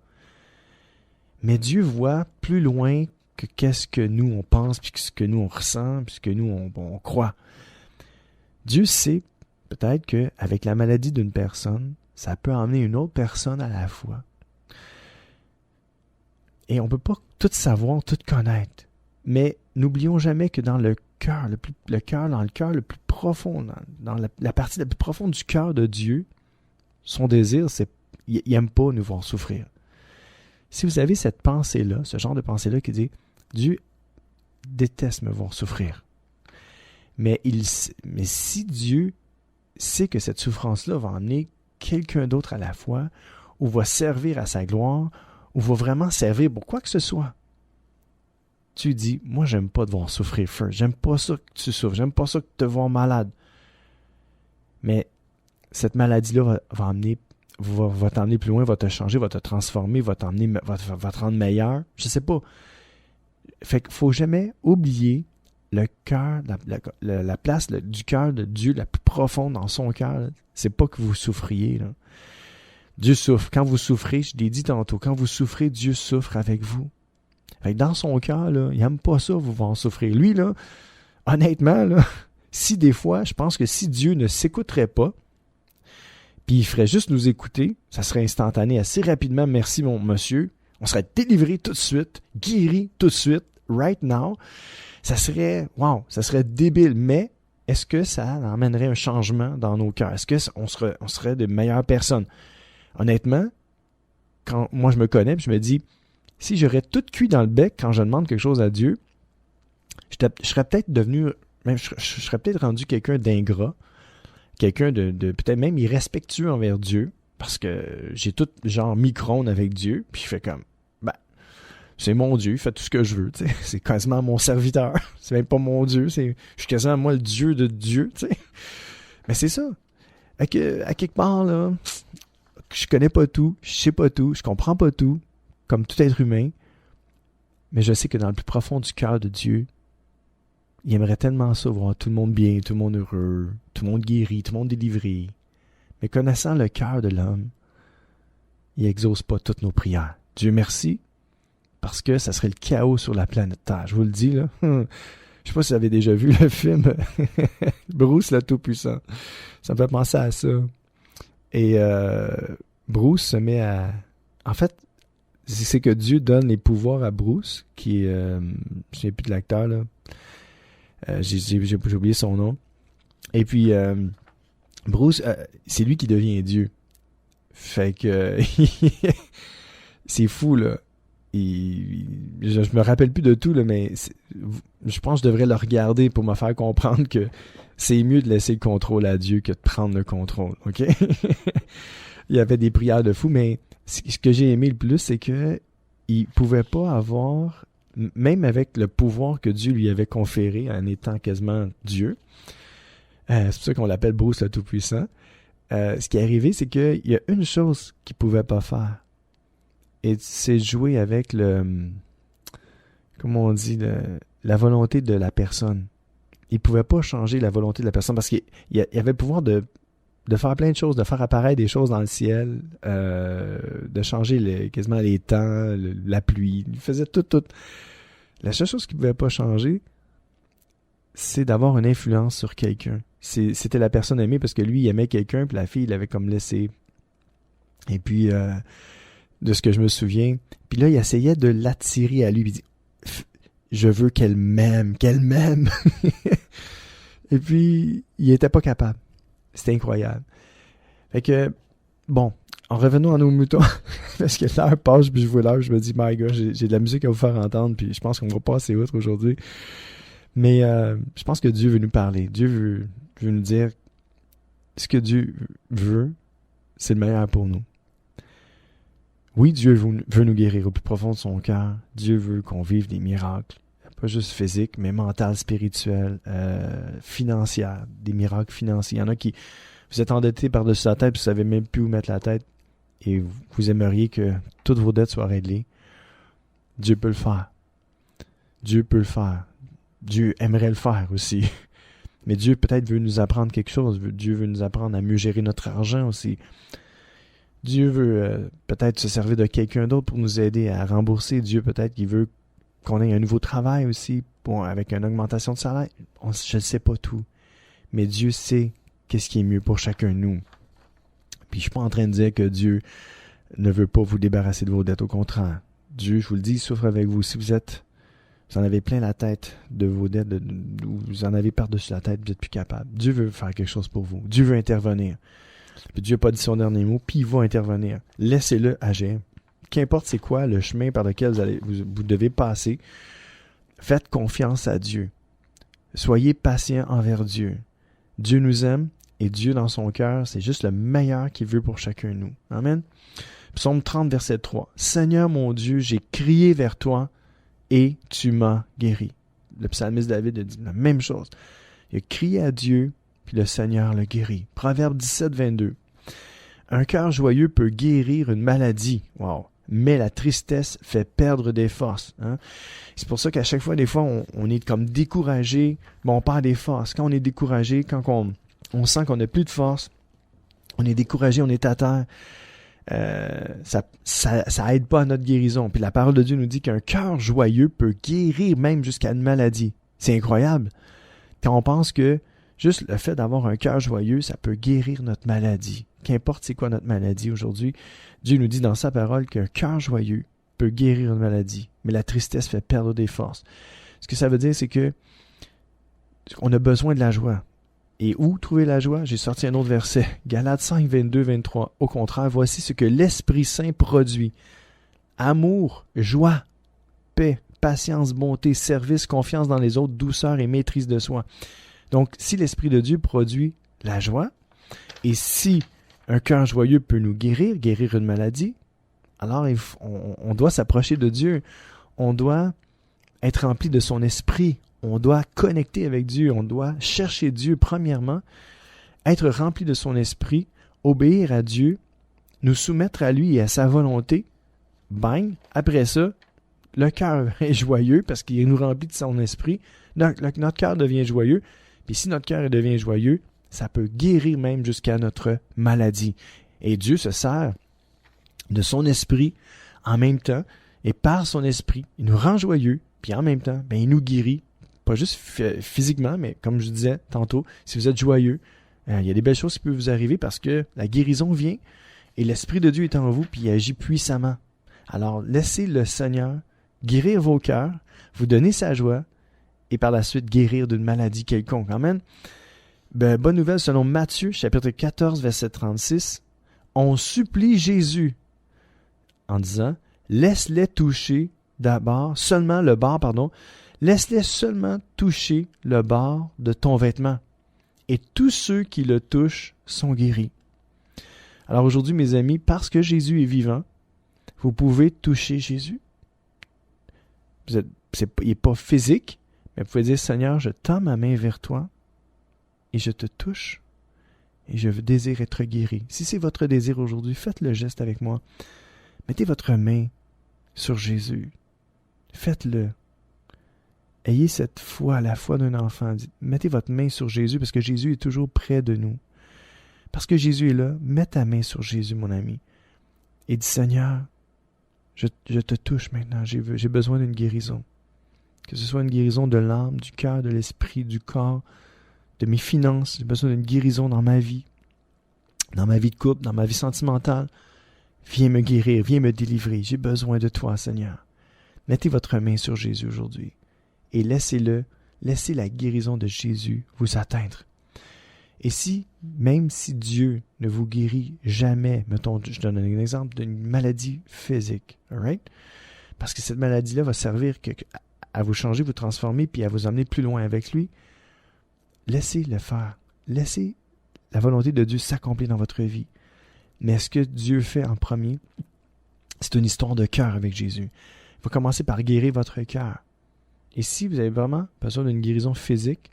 Mais Dieu voit plus loin que qu'est-ce que nous on pense, puis ce que nous on ressent, puis ce que nous on croit. Dieu sait peut-être qu'avec la maladie d'une personne, ça peut emmener une autre personne à la fois. Et on ne peut pas tout savoir, tout connaître. Mais n'oublions jamais que dans le cœur, le cœur le plus profond, dans la partie la plus profonde du cœur de Dieu, son désir, c'est il n'aime pas nous voir souffrir. Si vous avez cette pensée-là, ce genre de pensée-là qui dit « Dieu déteste me voir souffrir », mais si Dieu sait que cette souffrance-là va emmener quelqu'un d'autre à la fois, ou va servir à sa gloire, ou va vraiment servir pour quoi que ce soit, tu dis, moi, j'aime pas te voir souffrir, first. J'aime pas ça que tu souffres. J'aime pas ça que te voir malade. Mais cette maladie-là va t'emmener plus loin, va te changer, va te transformer, va te rendre meilleur. Je sais pas. Fait qu'il faut jamais oublier le cœur, la place du cœur de Dieu la plus profonde dans son cœur, là, c'est pas que vous souffriez. Là. Dieu souffre. Quand vous souffrez, je l'ai dit tantôt, quand vous souffrez, Dieu souffre avec vous. Fait que dans son cœur, là, il n'aime pas ça, vous voir souffrir. Lui, là, honnêtement, là, si des fois, je pense que si Dieu ne s'écouterait pas, puis il ferait juste nous écouter, ça serait instantané assez rapidement, merci mon monsieur, on serait délivré tout de suite, guéri tout de suite, right now. Ça serait, wow, ça serait débile, mais est-ce que ça emmènerait un changement dans nos cœurs? Est-ce qu'on serait de meilleures personnes? Honnêtement, quand moi je me connais, puis je me dis, si j'aurais tout cuit dans le bec quand je demande quelque chose à Dieu, je serais peut-être devenu, même je serais peut-être rendu quelqu'un d'ingrat, quelqu'un de peut-être même irrespectueux envers Dieu, parce que j'ai tout genre microne avec Dieu, puis je fais comme, c'est mon Dieu, il fait tout ce que je veux, tu sais, c'est quasiment mon serviteur, c'est même pas mon Dieu, je suis quasiment moi le Dieu de Dieu, tu sais. Mais c'est ça, à quelque part là, je connais pas tout, je sais pas tout, je comprends pas tout, comme tout être humain, mais je sais que dans le plus profond du cœur de Dieu, il aimerait tellement ça, voir tout le monde bien, tout le monde heureux, tout le monde guéri, tout le monde délivré. Mais connaissant le cœur de l'homme, il exauce pas toutes nos prières. Dieu merci, parce que ça serait le chaos sur la planète Terre. Je vous le dis, là. Je sais pas si vous avez déjà vu le film Bruce le Tout-Puissant. Ça me fait penser à ça. Et Bruce se met à... En fait, c'est que Dieu donne les pouvoirs à Bruce, qui est... je ne sais plus de l'acteur, là. J'ai oublié son nom. Et puis, Bruce, c'est lui qui devient Dieu. Fait que... c'est fou, là. Je me rappelle plus de tout, là, mais je pense que je devrais le regarder pour me faire comprendre que c'est mieux de laisser le contrôle à Dieu que de prendre le contrôle, OK? Il y avait des prières de fou, mais ce que j'ai aimé le plus, c'est que il pouvait pas avoir, même avec le pouvoir que Dieu lui avait conféré en étant quasiment Dieu, c'est pour ça qu'on l'appelle Bruce le Tout-Puissant, ce qui est arrivé, c'est qu'il y a une chose qu'il pouvait pas faire. Et c'est jouer avec comment on dit, la volonté de la personne. Il pouvait pas changer la volonté de la personne parce qu'il avait le pouvoir de faire plein de choses, de faire apparaître des choses dans le ciel, de changer quasiment les temps, la pluie. Il faisait tout. La seule chose qu'il pouvait pas changer, c'est d'avoir une influence sur quelqu'un. C'était la personne aimée parce que lui, il aimait quelqu'un, puis la fille, il l'avait comme laissé. Et puis... de ce que je me souviens. Puis là, il essayait de l'attirer à lui. Il dit, je veux qu'elle m'aime. Et puis, il était pas capable. C'était incroyable. Fait que, bon, en revenant à nos moutons, parce que l'heure passe, puis je vois l'heure, je me dis, my God, j'ai de la musique à vous faire entendre, puis je pense qu'on va passer outre aujourd'hui. Mais je pense que Dieu veut nous parler. Dieu veut nous dire, ce que Dieu veut, c'est le meilleur pour nous. Oui, Dieu veut nous guérir au plus profond de son cœur. Dieu veut qu'on vive des miracles, pas juste physiques, mais mental, spirituel, financiers, des miracles financiers. Il y en a qui, vous êtes endettés par-dessus la tête, puis vous savez même plus où mettre la tête, et vous aimeriez que toutes vos dettes soient réglées. Dieu peut le faire. Dieu peut le faire. Dieu aimerait le faire aussi. Mais Dieu peut-être veut nous apprendre quelque chose. Dieu veut nous apprendre à mieux gérer notre argent aussi. Dieu veut peut-être se servir de quelqu'un d'autre pour nous aider à rembourser. Dieu peut-être qu'il veut qu'on ait un nouveau travail aussi, avec une augmentation de salaire. Je ne sais pas tout. Mais Dieu sait qu'est-ce qui est mieux pour chacun de nous. Puis je suis pas en train de dire que Dieu ne veut pas vous débarrasser de vos dettes. Au contraire. Dieu, je vous le dis, il souffre avec vous. Si vous en avez plein la tête de vos dettes, vous en avez par-dessus la tête, vous n'êtes plus capable. Dieu veut faire quelque chose pour vous. Dieu veut intervenir. Puis Dieu n'a pas dit son dernier mot, puis il va intervenir. Laissez-le agir. Qu'importe c'est quoi le chemin par lequel vous devez passer, faites confiance à Dieu. Soyez patient envers Dieu. Dieu nous aime et Dieu dans son cœur, c'est juste le meilleur qu'il veut pour chacun de nous. Amen. Psaume 30, verset 3. Seigneur mon Dieu, j'ai crié vers toi et tu m'as guéri. Le psalmiste David a dit la même chose. Il a crié à Dieu, puis le Seigneur le guérit. Proverbe 17, 22. Un cœur joyeux peut guérir une maladie. Wow! mais la tristesse fait perdre des forces. Hein? C'est pour ça qu'à chaque fois, des fois, on est comme découragé, on perd des forces. Quand on est découragé, quand on sent qu'on n'a plus de force, on est découragé, on est à terre, ça aide pas à notre guérison. Puis la parole de Dieu nous dit qu'un cœur joyeux peut guérir même jusqu'à une maladie. C'est incroyable. Quand on pense que juste le fait d'avoir un cœur joyeux, ça peut guérir notre maladie. Qu'importe c'est quoi notre maladie aujourd'hui, Dieu nous dit dans sa parole qu'un cœur joyeux peut guérir une maladie, mais la tristesse fait perdre des forces. Ce que ça veut dire, c'est que on a besoin de la joie. Et où trouver la joie? J'ai sorti un autre verset, Galates 5, 22, 23. Au contraire, voici ce que l'Esprit Saint produit. Amour, joie, paix, patience, bonté, service, confiance dans les autres, douceur et maîtrise de soi. Donc, si l'Esprit de Dieu produit la joie, et si un cœur joyeux peut nous guérir une maladie, alors on doit s'approcher de Dieu. On doit être rempli de son esprit. On doit connecter avec Dieu. On doit chercher Dieu premièrement, être rempli de son esprit, obéir à Dieu, nous soumettre à lui et à sa volonté. Bang! Après ça, le cœur est joyeux parce qu'il nous remplit de son esprit. Donc, notre cœur devient joyeux. Puis si notre cœur devient joyeux, ça peut guérir même jusqu'à notre maladie. Et Dieu se sert de son esprit en même temps. Et par son esprit, il nous rend joyeux. Puis en même temps, il nous guérit. Pas juste physiquement, mais comme je disais tantôt, si vous êtes joyeux, il y a des belles choses qui peuvent vous arriver parce que la guérison vient et l'Esprit de Dieu est en vous puis il agit puissamment. Alors, laissez le Seigneur guérir vos cœurs, vous donner sa joie et par la suite guérir d'une maladie quelconque. Amen. Bonne nouvelle, selon Matthieu, chapitre 14, verset 36, on supplie Jésus en disant, laisse-les toucher laisse-les seulement toucher le bord de ton vêtement. Et tous ceux qui le touchent sont guéris. Alors aujourd'hui, mes amis, parce que Jésus est vivant, vous pouvez toucher Jésus. Il n'est pas physique, mais vous pouvez dire, Seigneur, je tends ma main vers toi et je te touche et je désire être guéri. Si c'est votre désir aujourd'hui, faites le geste avec moi. Mettez votre main sur Jésus. Faites-le. Ayez cette foi, la foi d'un enfant. Mettez votre main sur Jésus parce que Jésus est toujours près de nous. Parce que Jésus est là, mets ta main sur Jésus, mon ami. Et dis, Seigneur, je te touche maintenant. J'ai besoin d'une guérison. Que ce soit une guérison de l'âme, du cœur, de l'esprit, du corps, de mes finances. J'ai besoin d'une guérison dans ma vie de couple, dans ma vie sentimentale. Viens me guérir, viens me délivrer. J'ai besoin de toi, Seigneur. Mettez votre main sur Jésus aujourd'hui. Et laissez la guérison de Jésus vous atteindre. Et même si Dieu ne vous guérit jamais, mettons, je donne un exemple d'une maladie physique, alright? Parce que cette maladie-là va servir à vous changer, vous transformer, puis à vous emmener plus loin avec lui, laissez le faire. Laissez la volonté de Dieu s'accomplir dans votre vie. Mais ce que Dieu fait en premier, c'est une histoire de cœur avec Jésus. Il va commencer par guérir votre cœur. Et si vous avez vraiment besoin d'une guérison physique,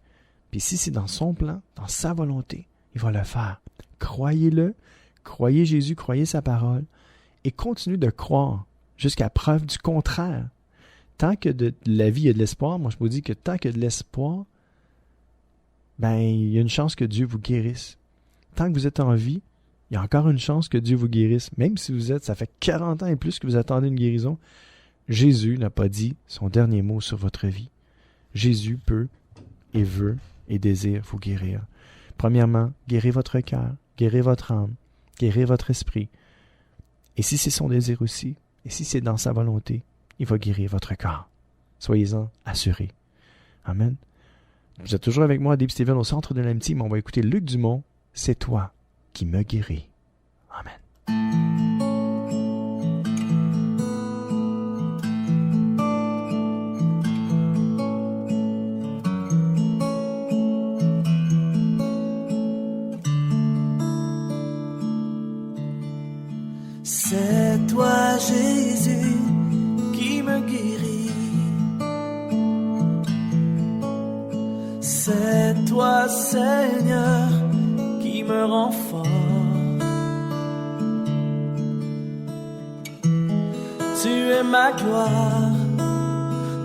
puis si c'est dans son plan, dans sa volonté, il va le faire. Croyez-le, croyez Jésus, croyez sa parole, et continuez de croire jusqu'à preuve du contraire. Tant que de la vie et de l'espoir, moi je vous dis que tant que de l'espoir, il y a une chance que Dieu vous guérisse. Tant que vous êtes en vie, il y a encore une chance que Dieu vous guérisse. Même si ça fait 40 ans et plus que vous attendez une guérison, Jésus n'a pas dit son dernier mot sur votre vie. Jésus peut et veut et désire vous guérir. Premièrement, guérissez votre cœur, guérissez votre âme, guérissez votre esprit. Et si c'est son désir aussi, et si c'est dans sa volonté, il va guérir votre corps. Soyez-en assurés. Amen. Vous êtes toujours avec moi, Deep Steven, au centre de l'amitié, mais on va écouter Luc Dumont. C'est toi qui me guéris. Amen. C'est toi, Jésus, qui me guérit. C'est toi, Seigneur, qui me rend fort. es ma gloire,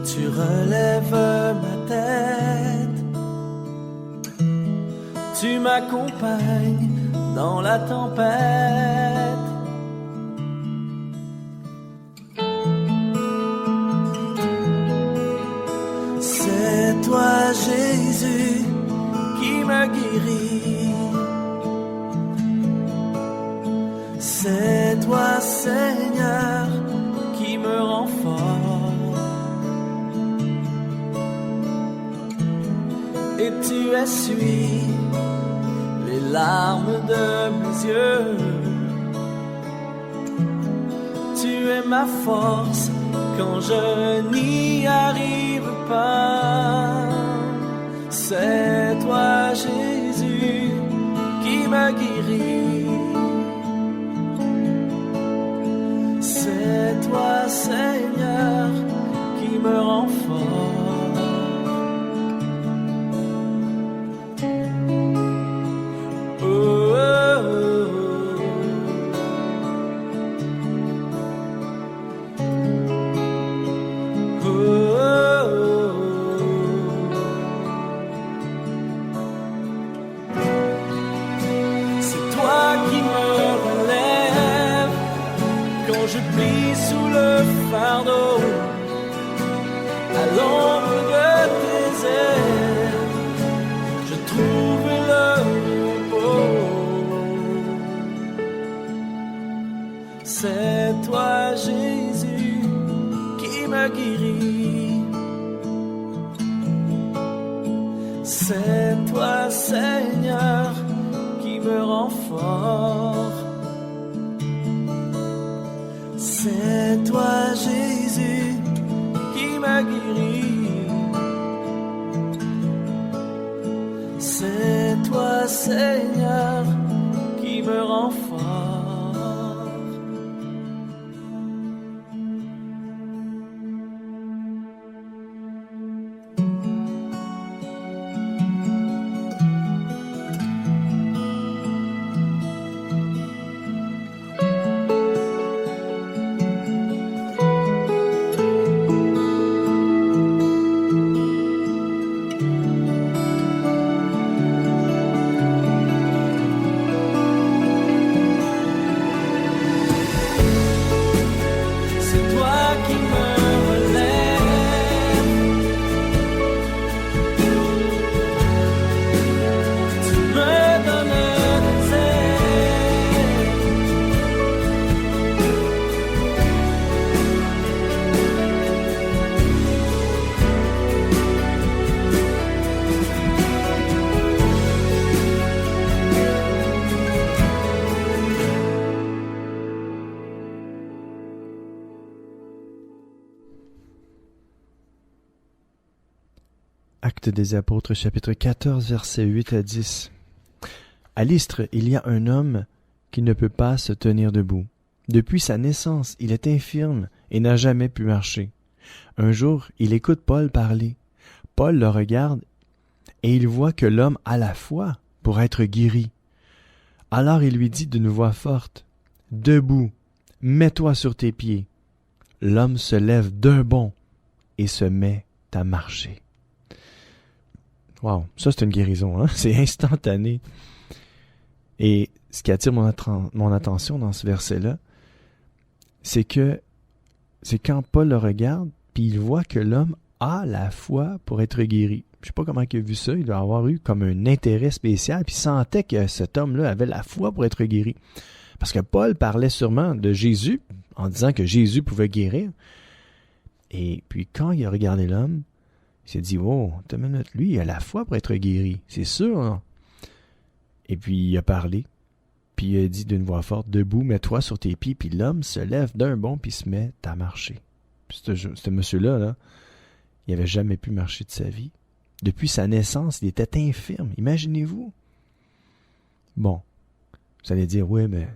tu relèves ma tête, tu m'accompagnes dans la tempête. C'est toi, Jésus, qui me guérit. C'est toi, Seigneur, qui me rend fort. Et tu essuies les larmes de mes yeux. Tu es ma force quand je n'y arrive pas. C'est toi, Jésus, qui me guérit. C'est toi, Seigneur, qui me rend fort. Oh, oh, oh, oh, oh. C'est toi qui me relève quand je plie sous le fardeau, à l'ombre de tes ailes, je trouve le repos. C'est toi, Jésus, qui me guérit. C'est toi, Seigneur, qui me rend fort. C'est toi, Jésus, qui m'a guéri. C'est toi, Seigneur, qui me rend fort. Actes des Apôtres, chapitre 14, versets 8 à 10. À Lystre, il y a un homme qui ne peut pas se tenir debout. Depuis sa naissance, il est infirme et n'a jamais pu marcher. Un jour, il écoute Paul parler. Paul le regarde et il voit que l'homme a la foi pour être guéri. Alors il lui dit d'une voix forte, « Debout, mets-toi sur tes pieds. » L'homme se lève d'un bond et se met à marcher. Wow, ça c'est une guérison, hein? C'est instantané. Et ce qui attire mon attention dans ce verset-là, c'est quand Paul le regarde, puis il voit que l'homme a la foi pour être guéri. Je sais pas comment il a vu ça, il doit avoir eu comme un intérêt spécial, puis il sentait que cet homme-là avait la foi pour être guéri. Parce que Paul parlait sûrement de Jésus, en disant que Jésus pouvait guérir. Et puis quand il a regardé l'homme, il s'est dit, « Oh, attends une minute, lui, il a la foi pour être guéri, c'est sûr. Hein? » Et puis il a parlé, puis il a dit d'une voix forte, « Debout, mets-toi sur tes pieds. » Puis l'homme se lève d'un bond, puis se met à marcher. Puis ce monsieur-là, là, il n'avait jamais pu marcher de sa vie. Depuis sa naissance, il était infirme. Imaginez-vous. Bon, vous allez dire, oui, mais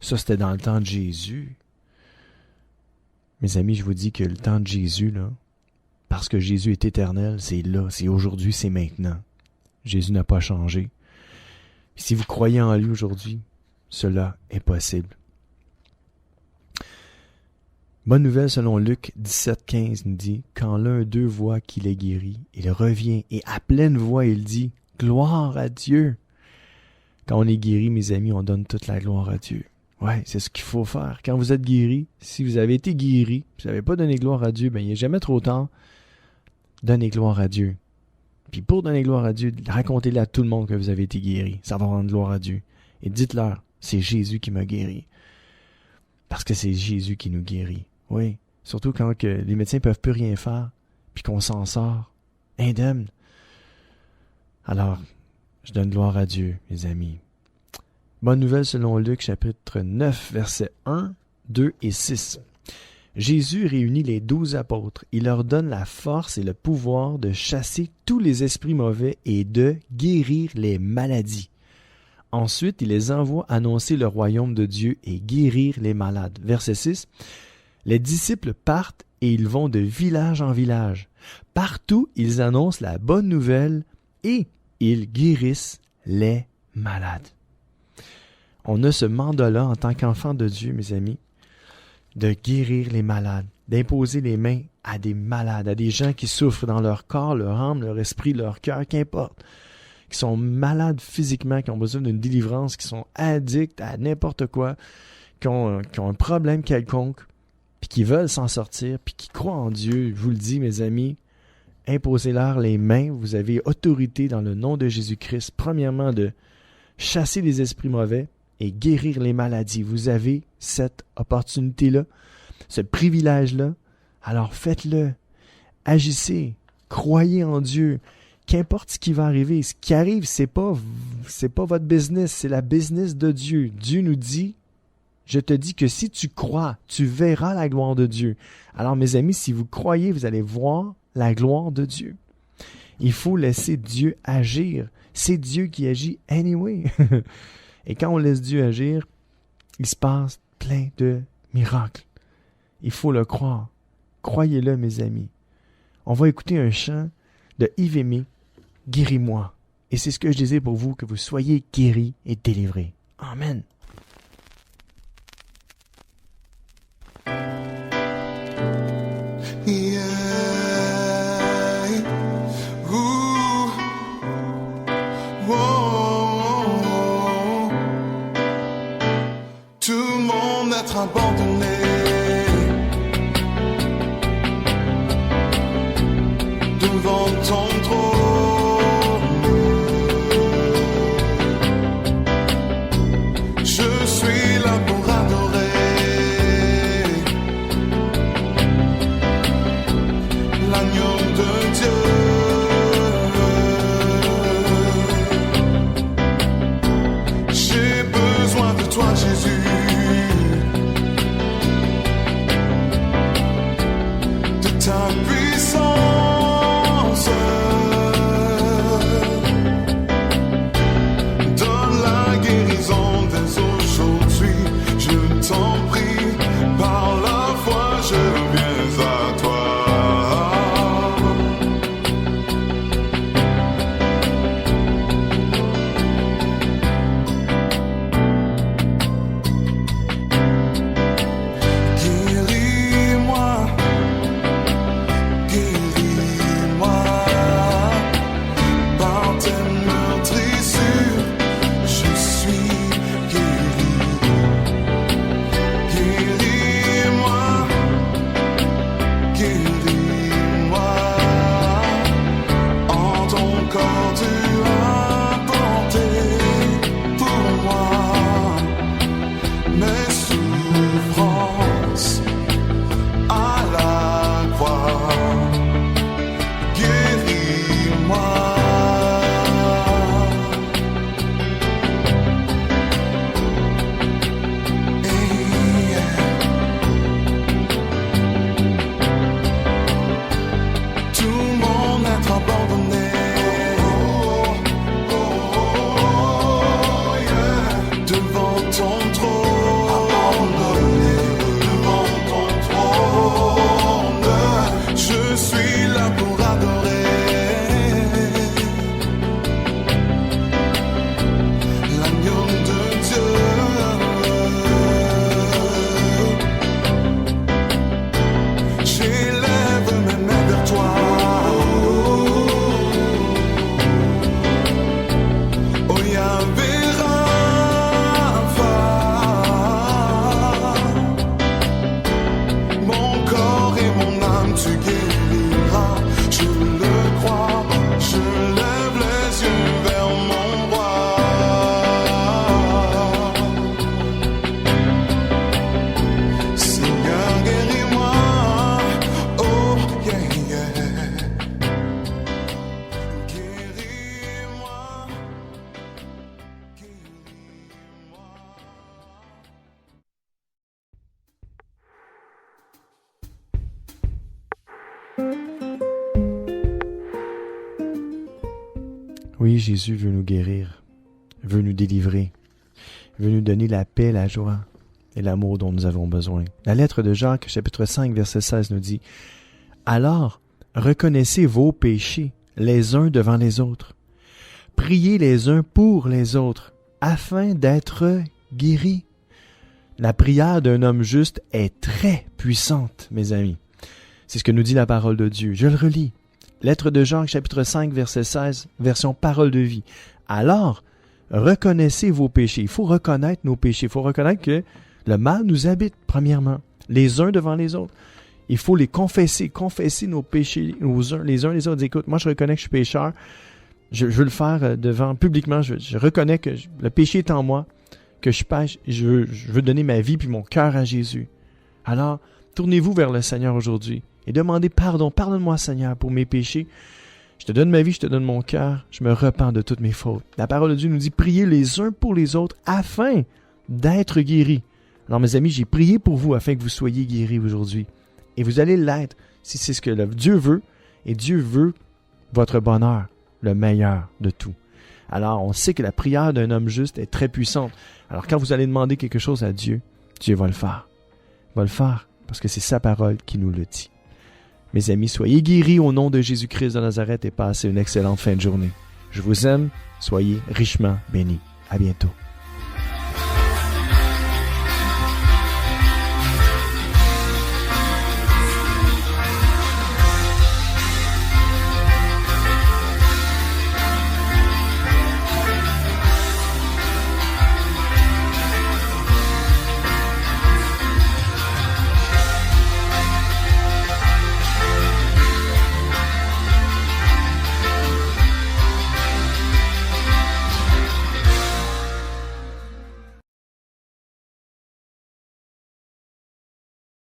ça, c'était dans le temps de Jésus. Mes amis, je vous dis que le temps de Jésus, là, parce que Jésus est éternel, c'est là, c'est aujourd'hui, c'est maintenant. Jésus n'a pas changé. Puis si vous croyez en lui aujourd'hui, cela est possible. Bonne nouvelle selon Luc 17,15 nous dit « Quand l'un d'eux voit qu'il est guéri, il revient et à pleine voix il dit « Gloire à Dieu ». Quand on est guéri, mes amis, on donne toute la gloire à Dieu. Ouais, c'est ce qu'il faut faire. Quand vous êtes guéri, si vous avez été guéri, vous n'avez pas donné gloire à Dieu, ben il n'est jamais trop tard. Donnez gloire à Dieu. Puis pour donner gloire à Dieu, racontez-le à tout le monde que vous avez été guéri. Ça va rendre gloire à Dieu. Et dites-leur, c'est Jésus qui m'a guéri. Parce que c'est Jésus qui nous guérit. Oui, surtout quand que les médecins ne peuvent plus rien faire, puis qu'on s'en sort indemne. Alors, je donne gloire à Dieu, mes amis. Bonne nouvelle selon Luc, chapitre 9, versets 1, 2 et 6. Jésus réunit les 12 apôtres. Il leur donne la force et le pouvoir de chasser tous les esprits mauvais et de guérir les maladies. Ensuite, il les envoie annoncer le royaume de Dieu et guérir les malades. Verset 6. Les disciples partent et ils vont de village en village. Partout, ils annoncent la bonne nouvelle et ils guérissent les malades. On a ce mandat-là en tant qu'enfant de Dieu, mes amis, de guérir les malades, d'imposer les mains à des malades, à des gens qui souffrent dans leur corps, leur âme, leur esprit, leur cœur, qu'importe, qui sont malades physiquement, qui ont besoin d'une délivrance, qui sont addicts à n'importe quoi, qui ont un problème quelconque, puis qui veulent s'en sortir, puis qui croient en Dieu. Je vous le dis, mes amis, imposez-leur les mains. Vous avez autorité dans le nom de Jésus-Christ, premièrement, de chasser les esprits mauvais et guérir les maladies. Vous avez cette opportunité-là, ce privilège-là. Alors faites-le. Agissez. Croyez en Dieu. Qu'importe ce qui va arriver, ce qui arrive, c'est pas votre business, c'est la business de Dieu. Dieu nous dit, je te dis que si tu crois, tu verras la gloire de Dieu. Alors mes amis, si vous croyez, vous allez voir la gloire de Dieu. Il faut laisser Dieu agir. C'est Dieu qui agit anyway. Et quand on laisse Dieu agir, il se passe plein de miracles. Il faut le croire. Croyez-le, mes amis. On va écouter un chant de Yves Aimé, « Guéris-moi ». Et c'est ce que je désire pour vous, que vous soyez guéris et délivrés. Amen. Tout le monde être abandonné. Devant ton trône, je suis là pour adorer l'agneau de Dieu. J'ai besoin de toi, Jésus. Oui, Jésus veut nous guérir, veut nous délivrer, veut nous donner la paix, la joie et l'amour dont nous avons besoin. La lettre de Jacques, chapitre 5, verset 16 nous dit « Alors, reconnaissez vos péchés les uns devant les autres. Priez les uns pour les autres, afin d'être guéris. » La prière d'un homme juste est très puissante, mes amis. C'est ce que nous dit la parole de Dieu. Je le relis. Lettre de Jacques, chapitre 5, verset 16, version parole de vie. Alors, reconnaissez vos péchés. Il faut reconnaître nos péchés. Il faut reconnaître que le mal nous habite, premièrement, les uns devant les autres. Il faut les confesser nos péchés les uns les autres. Écoute, moi je reconnais que je suis pécheur. Je veux le faire devant, publiquement. Je reconnais que le péché est en moi, que je pêche. Je veux donner ma vie puis mon cœur à Jésus. Alors, tournez-vous vers le Seigneur aujourd'hui et demandez pardon. Pardonne-moi, Seigneur, pour mes péchés. Je te donne ma vie, je te donne mon cœur. Je me repens de toutes mes fautes. La parole de Dieu nous dit, priez les uns pour les autres afin d'être guéris. Alors, mes amis, j'ai prié pour vous afin que vous soyez guéris aujourd'hui. Et vous allez l'être si c'est ce que Dieu veut. Et Dieu veut votre bonheur, le meilleur de tout. Alors, on sait que la prière d'un homme juste est très puissante. Alors, quand vous allez demander quelque chose à Dieu, Dieu va le faire. Il va le faire parce que c'est sa parole qui nous le dit. Mes amis, soyez guéris au nom de Jésus-Christ de Nazareth et passez une excellente fin de journée. Je vous aime, soyez richement bénis. À bientôt.